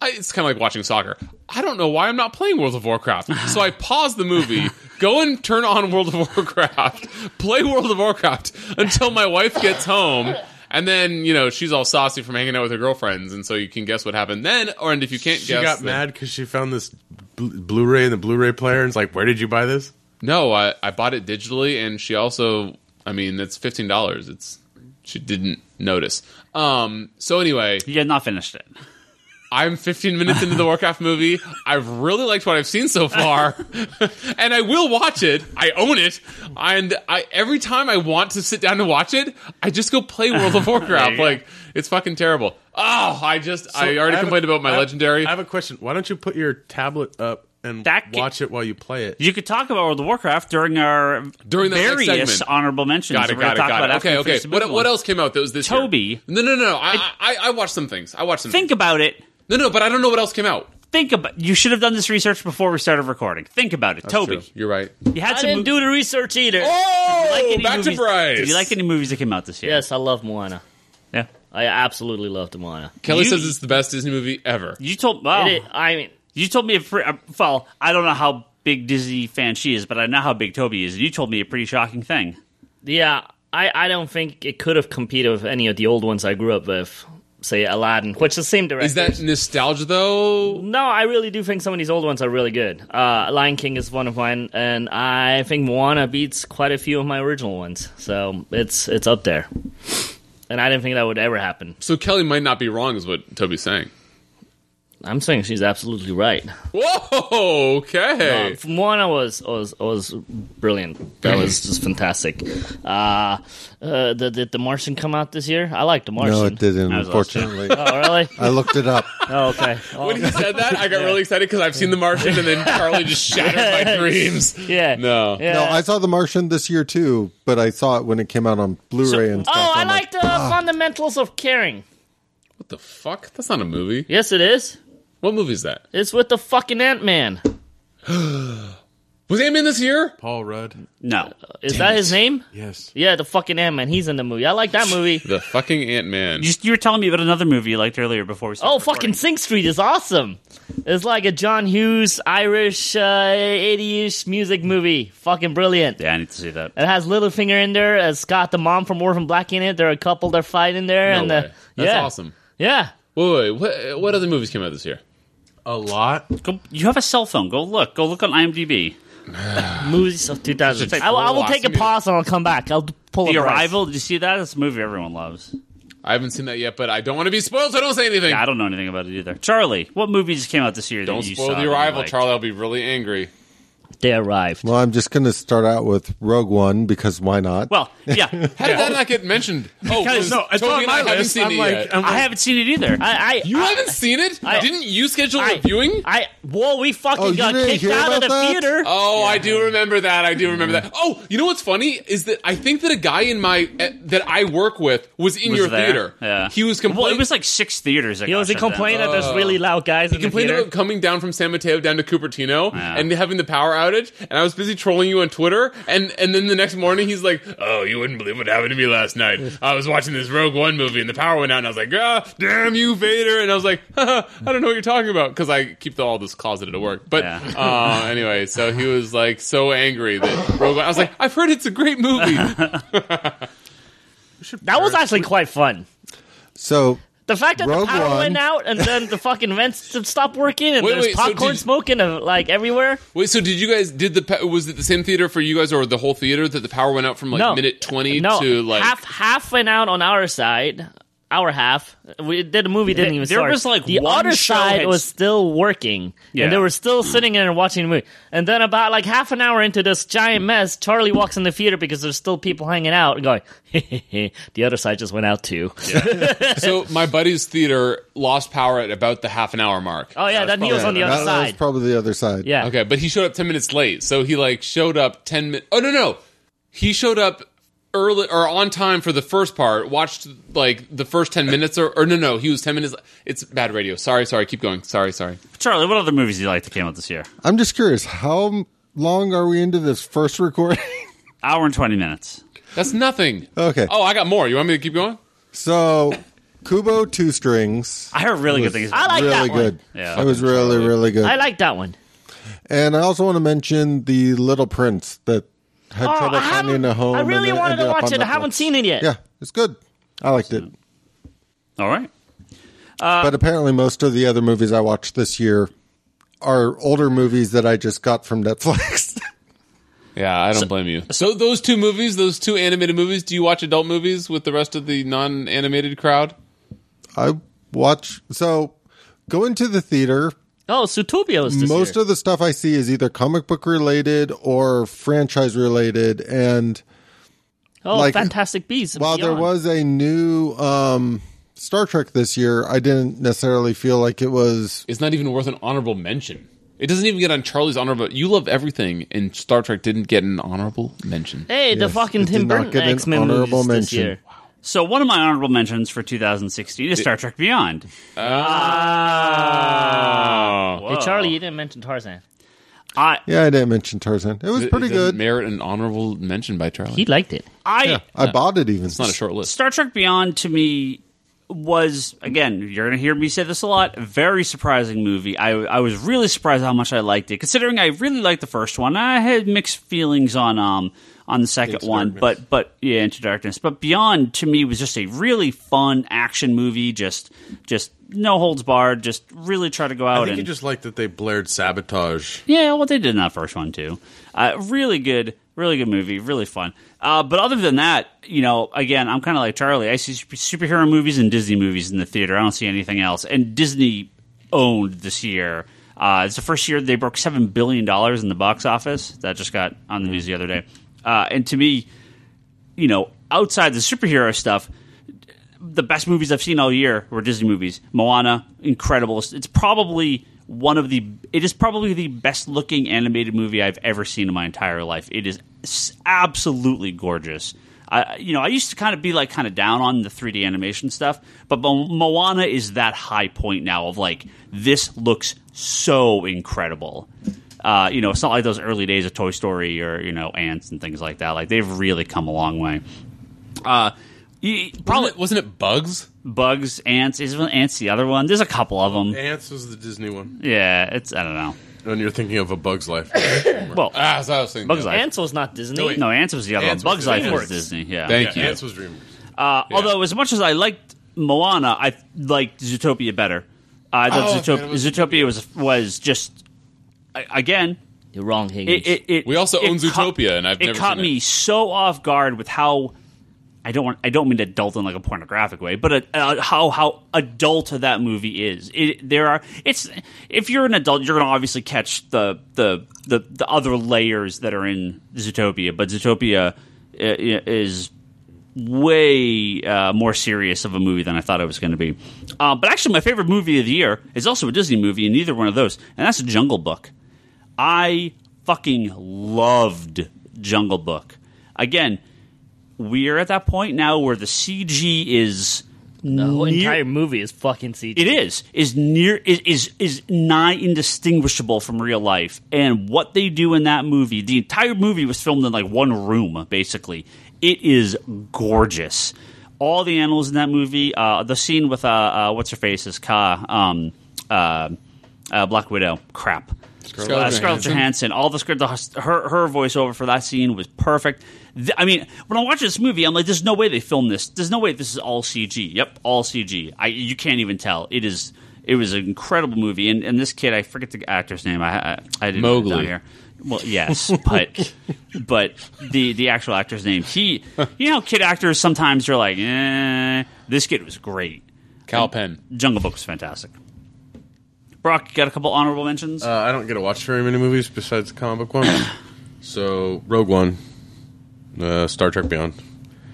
It's kind of like watching soccer. I don't know why I'm not playing World of Warcraft. So I pause the movie, go and turn on World of Warcraft, play World of Warcraft until my wife gets home. And then, she's all saucy from hanging out with her girlfriends, and so you can guess what happened then, and if you can't guess... She got mad because she found this Blu-ray in the Blu-ray player, and it's like, where did you buy this? No, I bought it digitally, and she also... I mean, it's $15. She didn't notice. So anyway... You had not finished it. I'm 15 minutes into the Warcraft movie. I've really liked what I've seen so far, and I will watch it. I own it, and every time I want to sit down to watch it, I just go play World of Warcraft. Like, it's fucking terrible. Oh, I already complained about my Legendary. I have a question. Why don't you put your tablet up and watch it while you play it? You could talk about World of Warcraft during our various honorable mentions. Got it. Okay. What else came out that was this Toby. year? No. I watched some things. Think about it. No, but I don't know what else came out. You should have done this research before we started recording. Think about it. That's Toby. True. You're right. You had I didn't do the research either. Oh, back to Bryce. Did you like any movies that came out this year? Yes, I love Moana. Yeah. I absolutely loved Moana. Kelly says it's the best Disney movie ever. You told me well, I don't know how big Disney fan she is, but I know how big Toby is, and you told me a pretty shocking thing. Yeah, I don't think it could have competed with any of the old ones I grew up with. Say Aladdin, which is the same director. Is that nostalgia though? No, I really do think some of these old ones are really good. Lion King is one of mine, and I think Moana beats quite a few of my original ones. So it's up there. And I didn't think that would ever happen. So Kelly might not be wrong, is what Toby's saying. I'm saying she's absolutely right. Whoa, okay. No, Moana was brilliant. That was just fantastic. Did The Martian come out this year? I like The Martian. No, it didn't, unfortunately. Oh, really? I looked it up. Oh, okay. When he said that, I got really excited because I've seen The Martian, and then Charlie just shattered my dreams. Yeah. No. Yeah. No, I saw The Martian this year too, but I saw it when it came out on Blu-ray and stuff. Oh, I I'm like the fundamentals of caring. What the fuck? That's not a movie. Yes, it is. What movie is that? It's with the fucking Ant-Man. Was Ant-Man this year? Paul Rudd. No. Is that his name? Yes. Yeah, the fucking Ant-Man. He's in the movie. I like that movie. The fucking Ant-Man. You were telling me about another movie you liked earlier before we started recording. Fucking Sing Street is awesome. It's like a John Hughes, Irish, 80-ish music movie. Fucking brilliant. Yeah, I need to see that. It has Littlefinger in there. It's got the mom from Orphan Black in it. There are a couple that fight in there. No way. That's awesome. Yeah. Wait. What other movies came out this year? A lot. You have a cell phone. Go look on IMDb. Movies of 2000. I will take a pause and I'll come back. I'll pull The up Arrival. Did you see that? It's a movie everyone loves. I haven't seen that yet, but I don't want to be spoiled, so don't say anything. Yeah, I don't know anything about it either. Charlie, what movies came out this year Don't that you spoil saw The that you Arrival, liked? Charlie. I'll be really angry. They arrived. Well, I'm just going to start out with Rogue One because why not? Well, yeah. How did that not get mentioned? Because- No, it's Toby on and my I haven't list. seen it yet. I haven't seen it either. You haven't seen it? Didn't you schedule a viewing? We fucking Oh, you got didn't kicked hear out of the about that? theater. Oh, I do remember that. Oh, you know what's funny is that I think that a guy in that I work with was in your there. theater. Yeah. He was Well, complaining. it was like 6 theaters. That He was got shut down. complaining that there's really loud guys in He the complained theater. about coming down from San Mateo down to Cupertino Yeah. and having the power outage. And I was busy trolling you on Twitter. And then the next morning he's like, "Oh, you wouldn't believe what happened to me last night. I was watching this Rogue One movie and the power went out." And I was like, "Ah, damn you, Vader!" And I was like, I don't know what you're talking about because I keep all this closeted at work. But anyway, so he was like so angry that Rogue One. I was like, "I've heard it's a great movie." That was actually quite fun. So The fact that Rogue the power One. went out and then the fucking vents stopped working and Wait, there's so popcorn did- smoking like everywhere. Wait, so did you guys was it the same theater for you guys or the whole theater that the power went out from like minute 20 to like half went out on our side. Our half. We did the movie didn't even There start. was, like, the one other show side had- was still working, Yeah. and they were still sitting there and watching the movie. And then about like half an hour into this giant mess, Charlie walks in the theater because there's still people hanging out and going, the other side just went out too. So my buddy's theater lost power at about the half an hour mark. Oh yeah, then he was on the other that was side. probably the other side. Yeah. Okay, but he showed up 10 minutes late. So he like showed up 10 minutes. Oh no. He showed up early or on time for the first part, watched like the first 10 minutes or no, he was 10 minutes. It's bad radio. Sorry, keep going. Sorry. Charlie, what other movies do you like that came out this year? I'm just curious, how long are we into this first recording? Hour and 20 minutes. That's nothing. Okay. Oh, I got more. You want me to keep going? So, Kubo 2 Strings. I heard really good things about I like really that one. good. Yeah. It was really, really good. I like that one. And I also want to mention The Little Prince that had trouble finding a home. I really and then wanted to ended up watch on it. I haven't Netflix. seen it yet. Yeah, it's good. I liked it. All right. But apparently most of the other movies I watched this year are older movies that I just got from Netflix. Yeah, I don't blame you. So those two animated movies, do you watch adult movies with the rest of the non-animated crowd? I watch... So, going to the theater. Oh, Zootopia was this Most year. of the stuff I see is either comic book related or franchise related, and Fantastic Beasts. While there was a new Star Trek this year, I didn't necessarily feel like it was. It's not even worth an honorable mention. It doesn't even get on Charlie's honorable. You love everything, and Star Trek didn't get an honorable mention. Hey, the fucking Tim Burton X-Men movies this year. Wow. So one of my honorable mentions for 2016 is Star Trek Beyond. Oh. Hey, Charlie, you didn't mention Tarzan. I didn't mention Tarzan. It was pretty good. Merit an honorable mention by Charlie. He liked it. I bought it even. It's not a short list. Star Trek Beyond to me was, again, you're going to hear me say this a lot, a very surprising movie. I was really surprised how much I liked it, considering I really liked the first one. I had mixed feelings on the second one, but yeah, Into Darkness. But Beyond to me was just a really fun action movie, just no holds barred, just really try to go out. I think you just like that they blared Sabotage. Yeah, well, they did in that first one too. Really good movie, really fun. But other than that, again, I'm kind of like Charlie. I see superhero movies and Disney movies in the theater. I don't see anything else. And Disney owned this year. It's the first year they broke $7 billion in the box office. That just got on the news the other day. And to me, outside the superhero stuff, the best movies I've seen all year were Disney movies. Moana, incredible. It's probably the best looking animated movie I've ever seen in my entire life. It is absolutely gorgeous. I used to kind of down on the 3D animation stuff, but Moana is that high point now of like, this looks so incredible. It's not like those early days of Toy Story or, Ants and things like that. Like, they've really come a long way. Wasn't it Bugs? Bugs, Ants. Isn't Ants the other one? There's a couple of them. Ants was the Disney one. Yeah, I don't know. When you're thinking of A Bug's Life. Well, that's what I was thinking. Bugs Life. Ants was not Disney. No, Ants was the other Ants one. was Bugs Life DreamWorks. was Disney, yeah. Thank you. Ants was DreamWorks. Although, as much as I liked Moana, I liked Zootopia better. I thought Zootopia was just, again... You're wrong, Higgins. We also own Zootopia, and I've never seen it. It caught me so off guard with how... I don't mean adult in like a pornographic way, but how adult that movie is. If you're an adult, you're going to obviously catch the other layers that are in Zootopia, but Zootopia is way more serious of a movie than I thought it was going to be. But actually, my favorite movie of the year is also a Disney movie, and neither one of those, and that's Jungle Book. I fucking loved Jungle Book. Again, we're at that point now where the CG is the whole entire movie is fucking CG. It is nigh indistinguishable from real life. And what they do in that movie, the entire movie was filmed in like one room, basically. It is gorgeous. All the animals in that movie, the scene with what's her face is Black Widow. Crap. Scarlett Johansson. All the script, her voiceover for that scene was perfect. I mean, when I watch this movie, I'm like, there's no way they filmed this. There's no way this is all CG. Yep, all CG. You can't even tell. It was an incredible movie. And this kid, I forget the actor's name. I didn't Mowgli. Down here. Well, yes, but the actual actor's name. Kid actors sometimes you're like, this kid was great. Cal Penn. Jungle Book was fantastic. Brock, you got a couple honorable mentions? I don't get to watch very many movies besides the comic book one. So, Rogue One, Star Trek Beyond.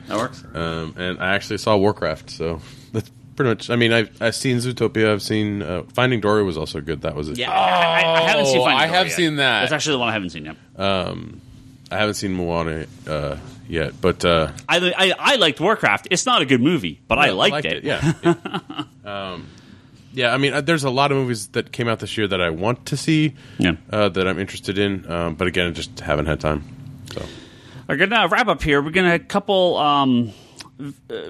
That works. And I actually saw Warcraft, so that's pretty much... I mean, I've seen Zootopia, I've seen... Finding Dory was also good, that was it. Yeah, I haven't seen Finding Dory I have yet. seen that. That's actually the one I haven't seen yet. I haven't seen Moana yet, but... I liked Warcraft. It's not a good movie, but I liked it. Yeah. Yeah, I mean, there's a lot of movies that came out this year that I want to see, that I'm interested in, but again, I just haven't had time. So, We're going to wrap up here. We're going to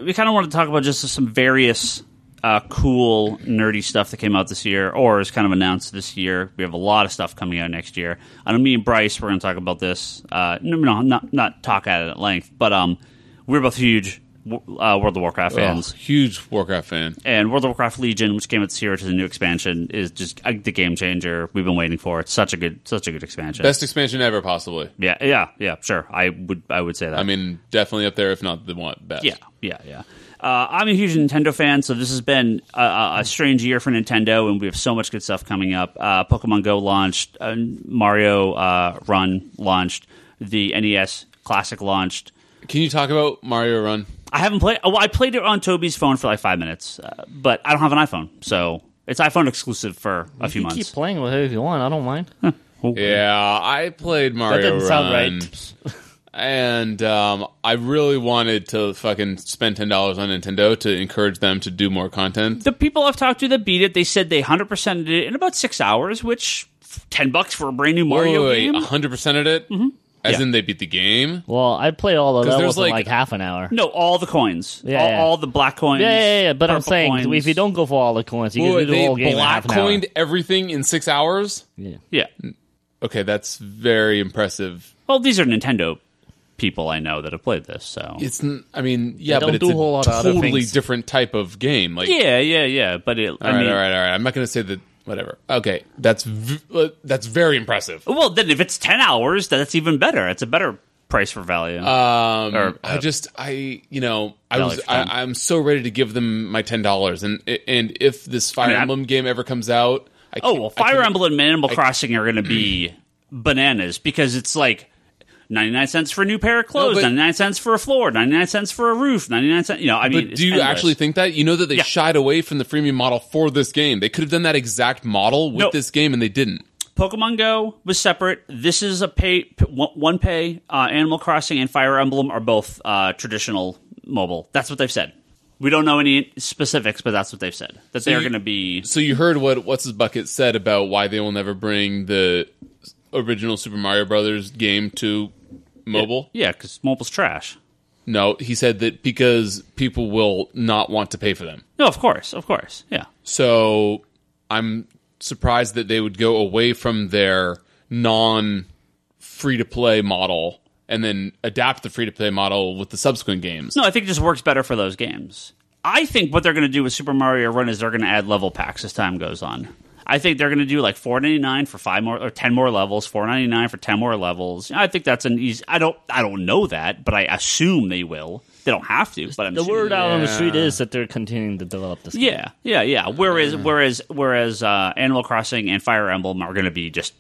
we kind of want to talk about just some various cool, nerdy stuff that came out this year, or is kind of announced this year. We have a lot of stuff coming out next year. I know me and Bryce, we're going to talk about this. Not talk at it at length, but we're both huge World of Warcraft fans. Huge Warcraft fan. And World of Warcraft Legion, which came out this year, which is a new expansion, is just the game changer we've been waiting for. It's such a good expansion. Best expansion ever, possibly. Yeah, sure. I would say that. I mean, definitely up there, if not the one best. Yeah. I'm a huge Nintendo fan, so this has been a strange year for Nintendo, and we have so much good stuff coming up. Pokemon Go launched, Mario Run launched, the NES Classic launched. Can you talk about Mario Run? I haven't played. Well, I played it on Toby's phone for like 5 minutes, but I don't have an iPhone, so it's iPhone exclusive for a few months. Keep playing with it if you want. I don't mind. Yeah, I played Mario That doesn't sound Run. right. And I really wanted to fucking spend $10 on Nintendo to encourage them to do more content. The people I've talked to that beat it, they said they 100%ed it in about 6 hours, which $10 for a brand new Mario game. 100%ed it? Mm-hmm. As in they beat the game? Well, I played all the levels in like- like half an hour. No, all the coins. Yeah. All the black coins. Yeah. But I'm purple saying, coins. if you don't go for all the coins, you can do the they whole game in half black an hour. coined everything in 6 hours? Yeah. Okay, that's very impressive. Well, these are Nintendo people I know that have played this, so. I mean, yeah, They but don't it's do a whole lot of other totally things. different type of game. Like, Yeah. But it, all right. I'm not going to say that. Whatever. Okay, that's very impressive. Well, then if it's 10 hours, that's even better. It's a better price for value. I'm so ready to give them my $10, and if this Fire Emblem game ever comes out, Fire Emblem and Animal Crossing are going to be bananas because it's like 99 cents for a new pair of clothes, 99 cents for a floor, 99 cents for a roof, 99 cents. But do you actually think that? You know that they shied away from the freemium model for this game. They could have done that exact model with this game, and they didn't. Pokemon Go was separate. This is a one pay. Animal Crossing and Fire Emblem are both traditional mobile. That's what they've said. We don't know any specifics, but that's what they've said. That they're going to be... So you heard what What's His Bucket said about why they will never bring the original Super Mario Brothers game to mobile? Yeah, because mobile's trash. No, he said that because people will not want to pay for them. No, of course, yeah. So I'm surprised that they would go away from their non-free-to-play model and then adapt the free-to-play model with the subsequent games. No, I think it just works better for those games. I think what they're going to do with Super Mario Run is they're going to add level packs as time goes on. I think they're going to do like $4.99 for 5 more or 10 more levels, $4.99 for 10 more levels. I think that's an easy. I don't know that, but I assume they will. They don't have to, but I'm the word out on the street is that they're continuing to develop this game. Yeah. Whereas Animal Crossing and Fire Emblem are going to be just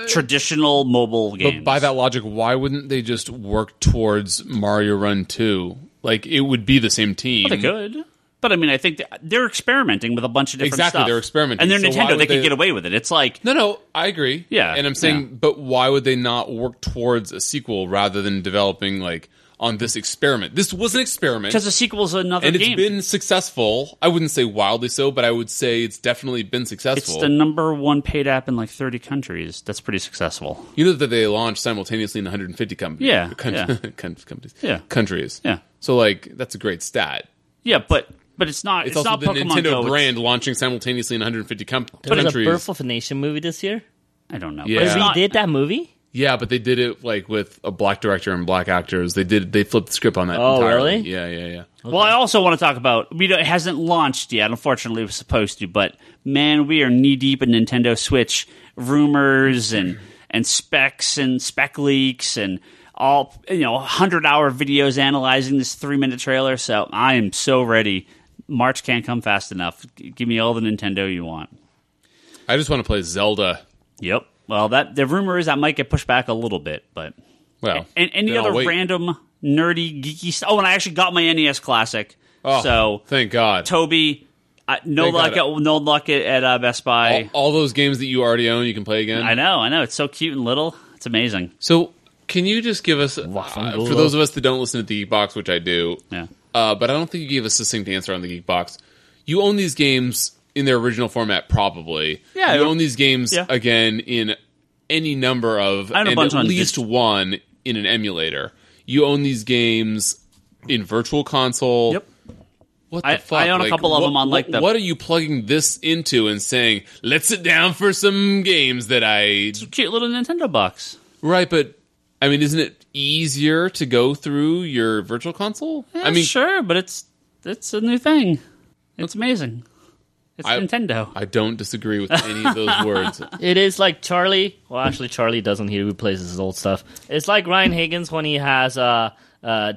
traditional mobile games. But by that logic, why wouldn't they just work towards Mario Run 2? Like, it would be the same team. Well, they could. But I mean, I think they're experimenting with a bunch of different stuff. Exactly, they're experimenting. And they're So Nintendo, they could get away with it. It's like... No, I agree. Yeah. And I'm saying, but why would they not work towards a sequel rather than developing, like, on this experiment? This was an experiment. Because a sequel is another and game. And it's been successful. I wouldn't say wildly so, but I would say it's definitely been successful. It's the #1 paid app in like 30 countries. That's pretty successful. You know that they launched simultaneously in 150 companies. Countries. Yeah. Countries. Yeah. So, like, that's a great stat. Yeah, but it's not. It's also not the Pokemon Nintendo Go. brand launching simultaneously in 150 countries. There was a Birth of a Nation movie this year? I don't know. Yeah. But it's not, They did that movie? Yeah, but they did it like with a black director and black actors. They flipped the script on that. Oh, entirely. really? Yeah. Okay. Well, I also want to talk about. It hasn't launched yet. Unfortunately, it was supposed to. But man, we are knee deep in Nintendo Switch rumors and specs and spec leaks and all 100-hour videos analyzing this 3-minute trailer. So I am so ready. March can't come fast enough. Give me all the Nintendo you want. I just want to play Zelda. Yep. Well, the rumor is that might get pushed back a little bit, but and any other random nerdy geeky stuff. Oh, and I actually got my NES Classic. Oh, so thank God, Toby. No luck at Best Buy. All those games that you already own, you can play again. I know. It's so cute and little. It's amazing. So, can you just give us, for those of us that don't listen to the Geek Box, which I do, but I don't think you gave a succinct answer on the Geek Box. You own these games in their original format, probably. Yeah. You own these games, again, in any number of, and at least one in an emulator. You own these games in Virtual Console. Yep. What the fuck? I own a couple of them on What are you plugging this into and saying, let's sit down for some games that It's a cute little Nintendo box. Right, but, I mean, isn't it easier to go through your Virtual Console? Yeah, I mean, sure, but it's a new thing. It's amazing. It's Nintendo. I don't disagree with any of those words. It is like Charlie. Well, actually, Charlie doesn't. He replaces his old stuff. It's like Ryan Higgins when he has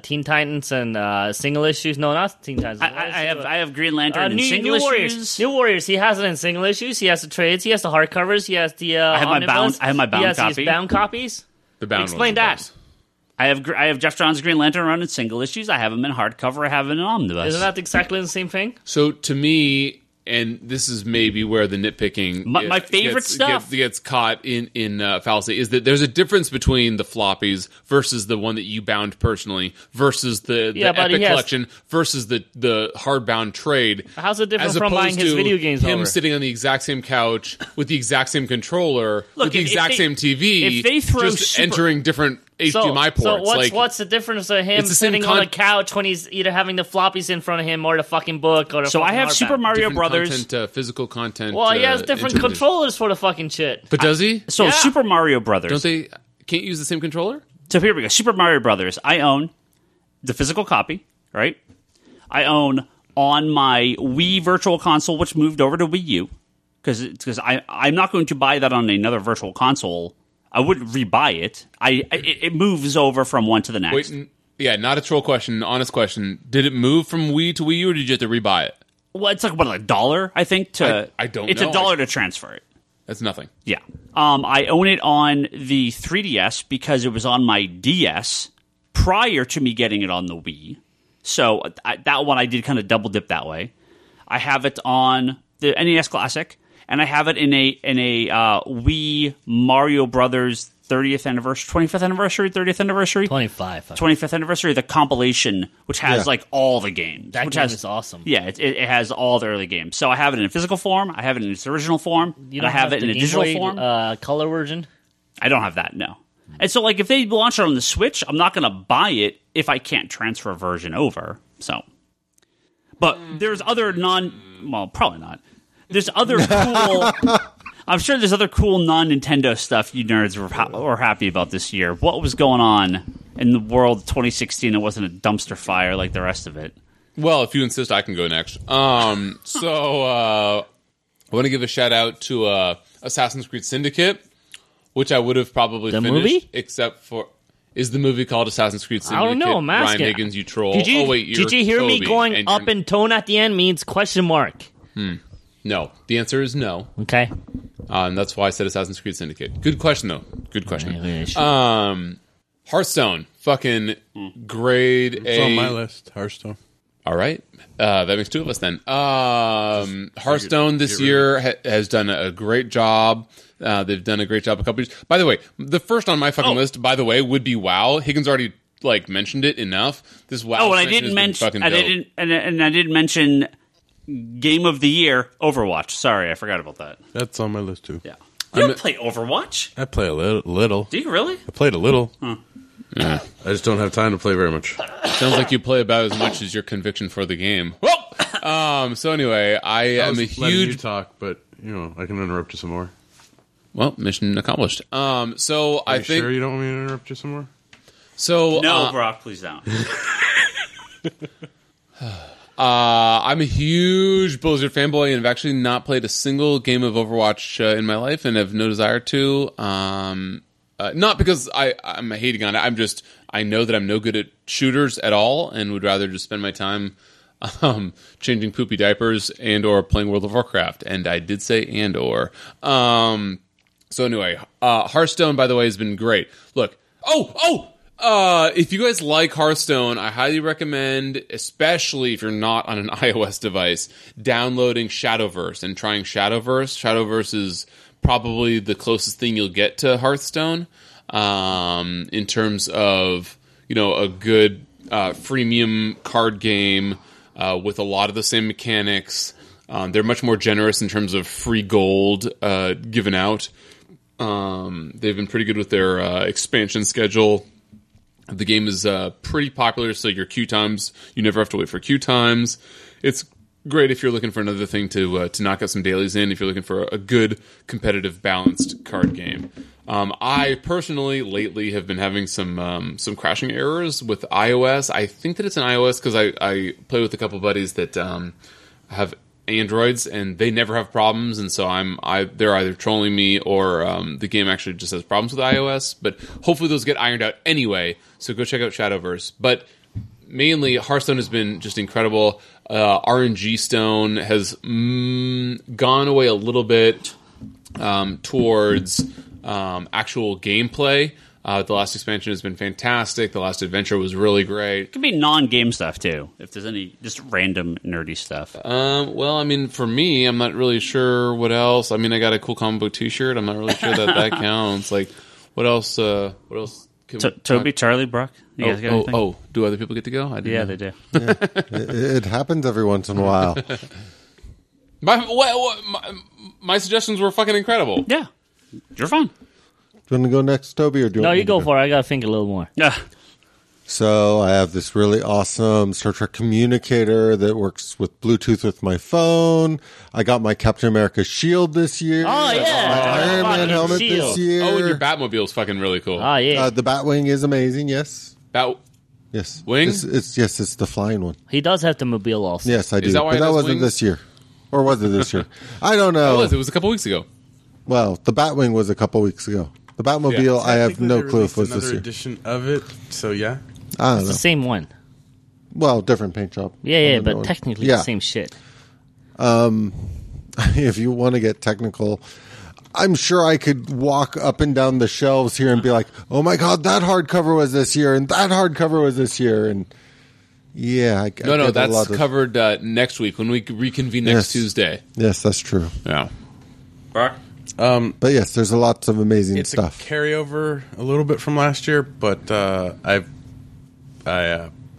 Teen Titans and single issues. No, not Teen Titans. I have Green Lantern in single New issues. Warriors. New Warriors. He has it in single issues. He has the trades. He has the hardcovers. He has the. I have omnibus. my bound He has copy. his bound copies. The bound Explain ones, that. I have Jeff Johns' Green Lantern run in single issues. I have him in hardcover. I have him in omnibus. Isn't that exactly the same thing? So to me, and this is maybe where the nitpicking My favorite stuff gets caught in fallacy, is that there's a difference between the floppies versus the one that you bound personally versus the Epic Collection versus the hardbound trade. How's it different as from buying opposed his to video games him over? sitting on the exact same couch with the exact same controller with the exact same TV, if they throw just entering different HDMI ports. So what's the difference of him sitting on the couch when he's either having the floppies in front of him or the fucking book? Or the so I have hardback? Super Mario Brothers. Physical content. Well, he has different controllers for the fucking shit. But does he? So Super Mario Brothers. Don't they? Can't use the same controller? So here we go. Super Mario Brothers. I own the physical copy, right? I own on my Wii Virtual Console, which moved over to Wii U, because I'm not going to buy that on another Virtual Console. I wouldn't rebuy it. It moves over from one to the next. Wait, yeah, not a troll question, honest question. Did it move from Wii to Wii U, or did you have to rebuy it? Well, it's like about $1, I think. I don't know. It's $1 to transfer it. That's nothing. Yeah. I own it on the 3DS because it was on my DS prior to me getting it on the Wii. So that one I did kind of double dip that way. I have it on the NES Classic, and I have it in a Wii Mario Brothers 30th anniversary, 25th anniversary, 30th anniversary? 25th anniversary, the compilation, which has like all the games. That which game is awesome. Yeah, it has all the early games. So I have it in physical form, I have it in its original form, and I have it in a digital form. Color version? I don't have that, no. And so, like, if they launch it on the Switch, I'm not going to buy it if I can't transfer a version over. So, but there's other well, probably not. There's other cool. I'm sure there's other cool non-Nintendo stuff you nerds were happy about this year. What was going on in the world of 2016 that wasn't a dumpster fire like the rest of it? Well, if you insist, I can go next. I want to give a shout out to Assassin's Creed Syndicate, which I would have probably finished, movie? except for. Is the movie called Assassin's Creed Syndicate? I don't know, I'm asking. Ryan Higgins, you troll. Did you hear Toby, me going up in tone at the end means question mark? No. The answer is no. Okay. And that's why I said Assassin's Creed Syndicate. Good question, though. Good question. Hearthstone. Fucking grade It's A. on my list, Hearthstone. All right. That makes two of us then. Hearthstone this year has done a great job. They've done a great job a couple years. By the way, the first on my fucking list, by the way, would be WoW. Higgins already mentioned it enough. This WoW. Oh, and I didn't mention. I didn't mention Game of the Year, Overwatch. Sorry, I forgot about that. That's on my list too. Yeah. You don't play Overwatch? I play a little. Do you really? I played a little. Yeah. I just don't have time to play very much. Sounds like you play about as much as your conviction for the game. Well, so anyway, I am a huge. You talk, but I can interrupt you some more. Well, mission accomplished. So I think. Sure, you don't want me to interrupt you some more? So no, Brock, please don't. I'm a huge Blizzard fanboy and have actually not played a single game of Overwatch in my life, and have no desire to. Not because I'm hating on it. I know that I'm no good at shooters at all, and would rather just spend my time changing poopy diapers and or playing World of Warcraft. And I did say and or. So anyway, Hearthstone, by the way, has been great. Look, if you guys like Hearthstone, I highly recommend, especially if you're not on an iOS device, downloading Shadowverse and trying Shadowverse. Shadowverse is probably the closest thing you'll get to Hearthstone in terms of a good freemium card game with a lot of the same mechanics. They're much more generous in terms of free gold given out. They've been pretty good with their expansion schedule. The game is pretty popular, so your queue times, you never have to wait for queue times. It's great if you're looking for another thing to knock out some dailies in, if you're looking for a good, competitive, balanced card game. I personally, lately, have been having some crashing errors with iOS. I think that it's an iOS because I play with a couple buddies that have Androids, and they never have problems, and so they're either trolling me or the game actually just has problems with iOS. But hopefully those get ironed out anyway. So go check out Shadowverse. But mainly, Hearthstone has been just incredible. RNG Stone has gone away a little bit towards actual gameplay. The last expansion has been fantastic. The last adventure was really great. It could be non-game stuff, too, if there's any just random nerdy stuff. Well, I mean, for me, I'm not really sure what else. I mean, I got a cool comic book T-shirt. I'm not really sure that counts. Like, what else? Toby, Charlie, Brock? You guys got anything? Do other people get to go? I didn't know. They do. Yeah. It happens every once in a while. My suggestions were fucking incredible. Yeah. You're fine. Do you want to go next, Toby, or do you No, want me you to go for it. I got to think a little more. Yeah. So I have this really awesome Star Trek communicator that works with Bluetooth with my phone. I got my Captain America shield this year. Oh, yeah. My Iron Man helmet this year. Oh, and your Batmobile is fucking really cool. Oh, yeah. The Batwing is amazing, yes. Yes. Wing? It's the flying one. He does have the mobile also. Yes, I do. Is that why but it that has wasn't wings? this year. Or was it this year? I don't know. It was a couple weeks ago. Well, the Batwing was a couple weeks ago. The Batmobile, I have no clue if it was this another year. edition of it. So yeah, I don't It's know. the same one. Well, different paint job. Yeah, on but one. technically Yeah. the same shit. If you want to get technical, I'm sure I could walk up and down the shelves here and be like, "Oh my god, that hardcover was this year, and that hardcover was this year," and yeah, No, that's covered next week when we reconvene next Tuesday. Yes, that's true. Yeah. Brock? But yes, there's lots of amazing it's stuff. a carryover a little bit from last year, but I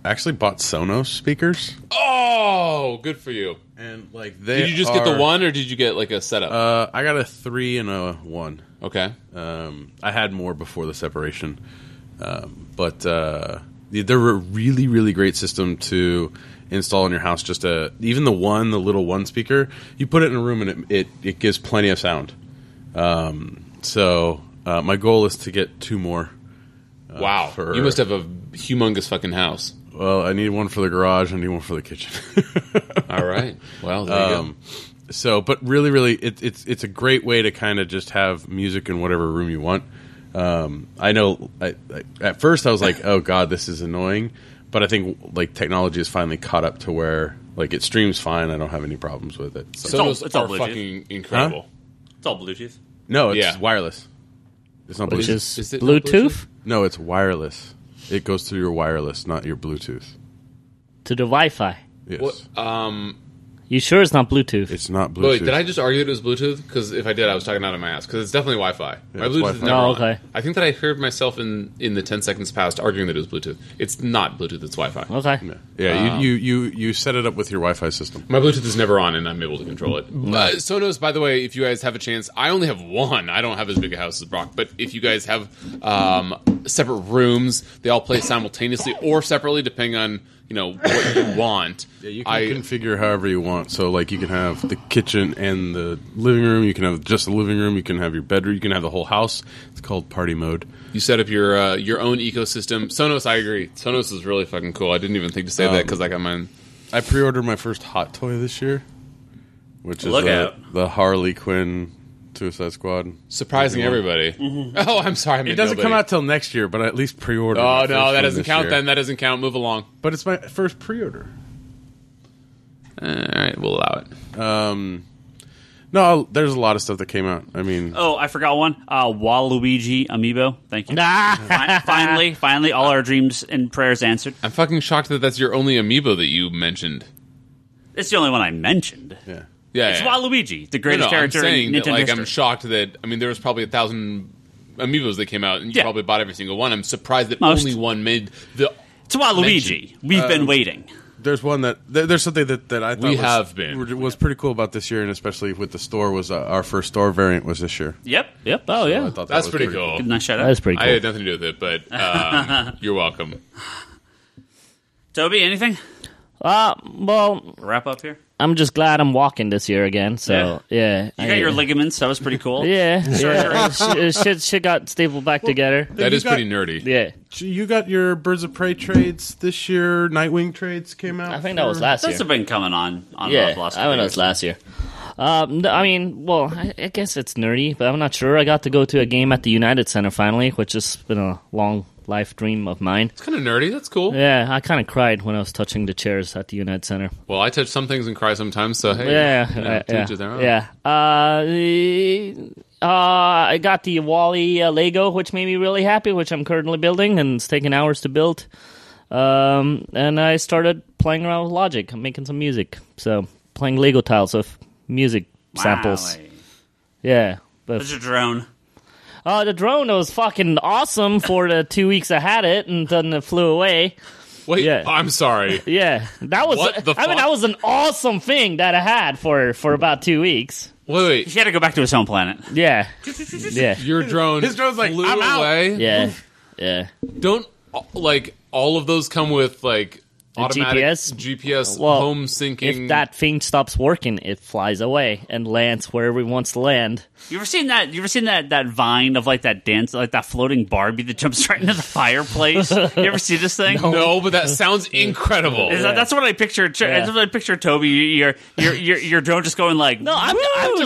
actually bought Sonos speakers, Oh, good for you. and like they Did you just get the one, or did you get like a setup? I got a 3 and a 1. Okay. I had more before the separation, but they're a really, really great system to install in your house. Just even the little one speaker, you put it in a room and it gives plenty of sound. So my goal is to get 2 more. Wow. You must have a humongous fucking house. Well, I need one for the garage. I need one for the kitchen. All right. Well, there you go. So, but really, really, it's a great way to kind of just have music in whatever room you want. I know. At first, I was like, "Oh God, this is annoying," but I think like technology has finally caught up to where like it streams fine. I don't have any problems with it. So. Sonos it's all are Bluetooth. fucking incredible. Huh? It's all Bluetooth. No, it's Yeah. wireless. It's not Which Bluetooth. is it not Bluetooth No, it's wireless. It goes through your wireless, not your Bluetooth. to the Wi-Fi. Yes. What? You sure it's not Bluetooth? It's not Bluetooth. Wait, did I just argue it was Bluetooth? Because if I did, I was talking out of my ass. Because it's definitely Wi-Fi. My it's Bluetooth Wi-Fi. is never Oh, on. okay. I think that I heard myself in the 10 seconds past arguing that it was Bluetooth. It's not Bluetooth. It's Wi-Fi. Okay. Yeah, you set it up with your Wi-Fi system. My Bluetooth is never on, and I'm able to control it. Sonos, by the way, if you guys have a chance, I only have one. I don't have as big a house as Brock, but if you guys have separate rooms, they all play simultaneously or separately, depending on what you want. Yeah, you can configure however you want. So, like, you can have the kitchen and the living room. You can have just the living room. You can have your bedroom. You can have the whole house. It's called party mode. You set up your own ecosystem. Sonos, I agree. Sonos is really fucking cool. I didn't even think to say that because I got mine. I pre-ordered my first hot toy this year, which is the Harley Quinn Suicide Squad. Surprising everybody. Mm-hmm. Oh, I'm sorry. It doesn't come out till next year, but I at least pre-ordered. Oh, no, that doesn't count then. That doesn't count. Move along. But it's my first pre-order. All right, we'll allow it. No, there's a lot of stuff that came out. I mean... Oh, I forgot one. Waluigi Amiibo. Thank you. Finally, all our dreams and prayers answered. I'm fucking shocked that that's your only amiibo that you mentioned. It's the only one I mentioned. Yeah. Yeah, It's Waluigi, the greatest character I'm saying in Nintendo that, history. I'm shocked that, there was probably 1,000 amiibos that came out, and you probably bought every single one. I'm surprised that Most. only one made the... It's Waluigi. mention. We've been waiting. There's one there's something that I thought was pretty cool about this year, and especially with the store, was our first store variant was this year. Yep. Oh, yeah. I thought That's was pretty cool. Good, nice shout That is out. pretty I cool. had nothing to do with it, but you're welcome. Toby, anything? Well, Wrap up here? I'm just glad I'm walking this year again. So yeah, you got your ligaments. That was pretty cool. Yeah, shit got stapled back together. That is pretty nerdy. Yeah, you got your Birds of Prey trades this year. Nightwing trades came out. I think that was last year. Those have been coming on. Yeah, last I think that was last year. I mean, well, I guess it's nerdy, but I'm not sure. I got to go to a game at the United Center finally, which has been a long life dream of mine. It's kind of nerdy. That's cool. Yeah, I kind of cried when I was touching the chairs at the United Center. Well, I touch some things and cry sometimes, so hey. I got the Wall-E Lego, which made me really happy, which I'm currently building, and it's taking hours to build. And I started playing around with Logic. I'm making some music. So, playing Lego tiles with music samples. Yeah. There's your drone. The drone was fucking awesome for the 2 weeks I had it, and then it flew away. Wait, yeah. I'm sorry. Yeah, that was. What the fuck? I mean, that was an awesome thing that I had for about 2 weeks. Wait. He had to go back to his home planet. Yeah, yeah. Your drone. His drone's like, flew I'm out. away. Yeah. Don't all of those come with automatic GPS? home syncing? If that thing stops working, it flies away and lands wherever it wants to land. You ever seen that vine of that dance, that floating Barbie that jumps right into the fireplace? You ever see this thing? No, but that sounds incredible. That's what I picture. That's what I picture. Toby, your drone just going No, I'm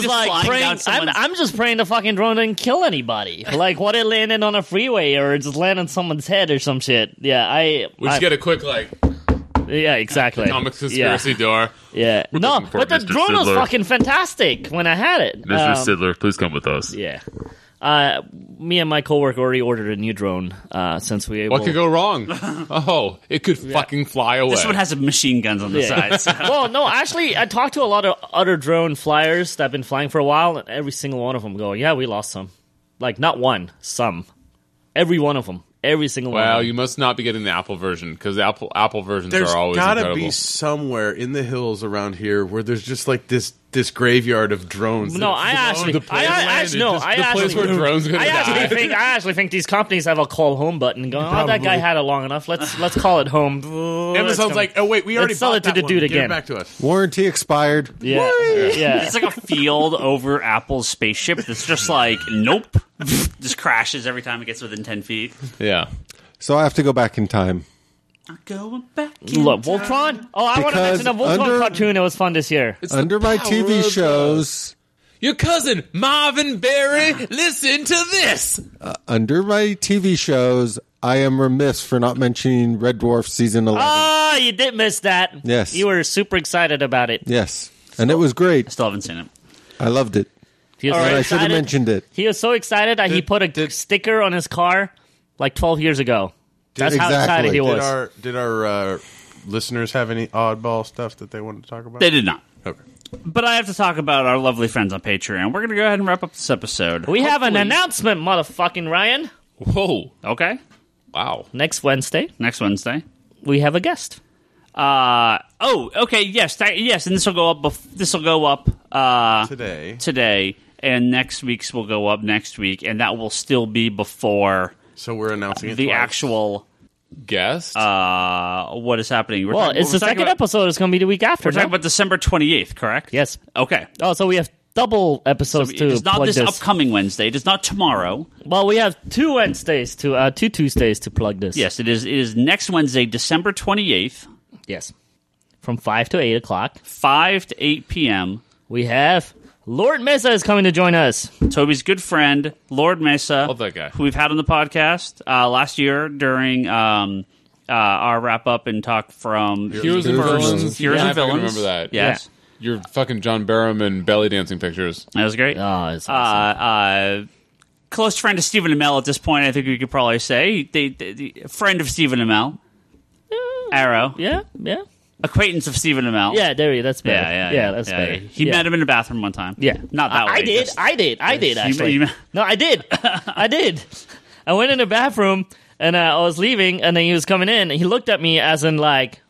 just praying. I'm just praying the fucking drone didn't kill anybody. What it landed on a freeway or just landed on someone's head or some shit. Yeah, we should get a quick Yeah, exactly. Comic conspiracy door. Yeah. No, but the drone was fucking fantastic when I had it. Mr. Sidler, please come with us. Yeah. Me and my coworker already ordered a new drone since we able... What could go wrong? Oh, it could fucking fly away. This one has machine guns on the side. So. Well, no, actually, I talked to a lot of other drone flyers that have been flying for a while, and every single one of them go, yeah, we lost some. Not one, some. Every one of them. Every single one. Well, you must not be getting the Apple version, because Apple versions are always incredible. There's gotta be somewhere in the hills around here where there's just this graveyard of drones. No, I actually think these companies have a call home button and go, that guy had it long enough. Let's call it home. Amazon's like, oh wait, we already sell it to the dude again. Give it back to us. Warranty expired. Yeah. It's like a field over Apple's spaceship that's just nope. Just crashes every time it gets within 10 feet. Yeah. So I have to go back in time. Going back in Look, Voltron? Oh, I want to mention a Voltron cartoon that was fun this year. Under my TV shows... Your cousin, Marvin Berry, listen to this! Under my TV shows, I am remiss for not mentioning Red Dwarf Season 11. Oh, you did miss that. Yes. You were super excited about it. Yes. And it was great. I still haven't seen it. I loved it. I should have mentioned it. He was so excited that he put a sticker on his car 12 years ago. That's how excited he was. Did our listeners have any oddball stuff that they wanted to talk about? They did not. Okay. But I have to talk about our lovely friends on Patreon. We're going to go ahead and wrap up this episode. We have an announcement, motherfucking Ryan. Whoa. Okay. Wow. Next Wednesday, we have a guest. Okay. Yes. Yes. And this will go up. Today. And next week's will go up next week, and that will still be before. So we're announcing it the twice. Actual guest. What is happening? It's the second episode. It's going to be the week after. We're talking about December 28th, correct? Yes. Okay. Oh, so we have double episodes too. It's not this upcoming Wednesday. It is not tomorrow. Well, we have 2 Wednesdays to 2 Tuesdays to plug this. Yes, it is. It is next Wednesday, December 28th. Yes. From 5 to 8 o'clock. 5 to 8 p.m. We have Lord Mesa is coming to join us. Toby's good friend, Lord Mesa. Love that guy. Who we've had on the podcast last year during our wrap-up and talk from Heroes and Villains. Heroes and Villains. I remember that. Yes. Yeah. Your fucking John Barrowman belly dancing pictures. That was great. Oh, it's awesome. Close friend of Stephen Amell at this point, I think we could probably say. The friend of Stephen Amell. Arrow. Yeah. Acquaintance of Stephen Amell. Yeah, there you go. That's better. Yeah, that's better. He met him in the bathroom one time. Yeah. Not that way. I did, actually. No, I did. I did. I went in the bathroom, and I was leaving, and then he was coming in, and he looked at me as in,